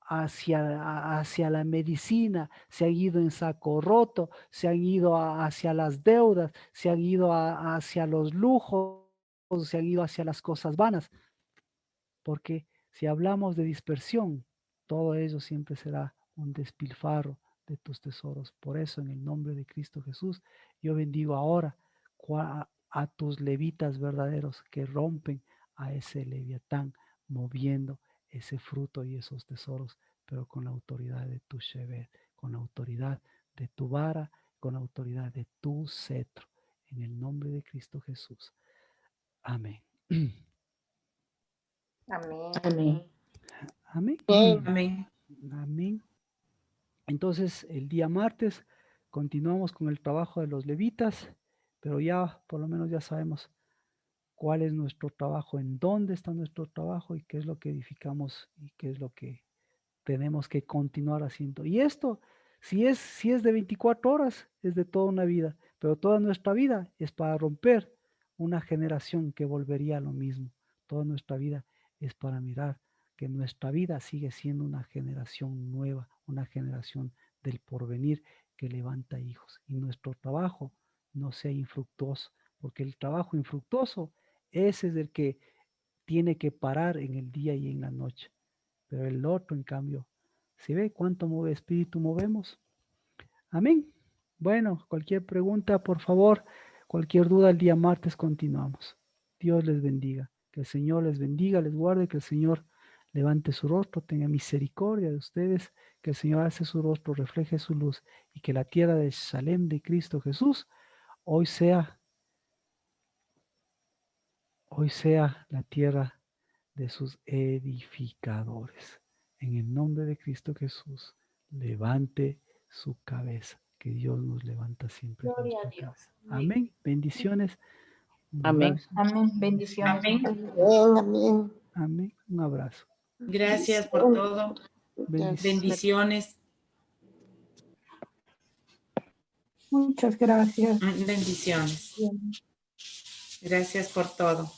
hacia la medicina, se han ido en saco roto, se han ido hacia las deudas, se han ido hacia los lujos, se han ido hacia las cosas vanas. Porque si hablamos de dispersión, todo ello siempre será un despilfarro de tus tesoros. Por eso, en el nombre de Cristo Jesús, yo bendigo ahora a tus levitas verdaderos que rompen a ese leviatán, moviendo ese fruto y esos tesoros, pero con la autoridad de tu Shevet, con la autoridad de tu vara, con la autoridad de tu cetro. En el nombre de Cristo Jesús. Amén. Amén. Amén. Amén. Amén. Amén. Entonces, el día martes continuamos con el trabajo de los levitas, pero ya por lo menos ya sabemos cuál es nuestro trabajo, en dónde está nuestro trabajo y qué es lo que edificamos y qué es lo que tenemos que continuar haciendo. Y esto, si es de 24 horas, es de toda una vida, pero toda nuestra vida es para romper una generación que volvería a lo mismo. Toda nuestra vida es para mirar que nuestra vida sigue siendo una generación nueva, una generación del porvenir que levanta hijos. Y nuestro trabajo no sea infructuoso, porque el trabajo infructuoso, ese es el que tiene que parar en el día y en la noche. Pero el otro, en cambio, ¿se ve cuánto mueve espíritu movemos? Amén. Bueno, cualquier pregunta, por favor, cualquier duda, el día martes continuamos. Dios les bendiga. Que el Señor les bendiga, les guarde, que el Señor levante su rostro, tenga misericordia de ustedes, que el Señor hace su rostro, refleje su luz, y que la tierra de Salem de Cristo Jesús hoy sea la tierra de sus edificadores. En el nombre de Cristo Jesús, levante su cabeza, que Dios nos levanta siempre. Gloria a Dios. Amén. Bendiciones. Un Amén. abrazo. Amén. Bendiciones. Amén. Amén. Amén. Un abrazo. Gracias por todo. Bendiciones. Muchas gracias. Bendiciones. Bien. Gracias por todo.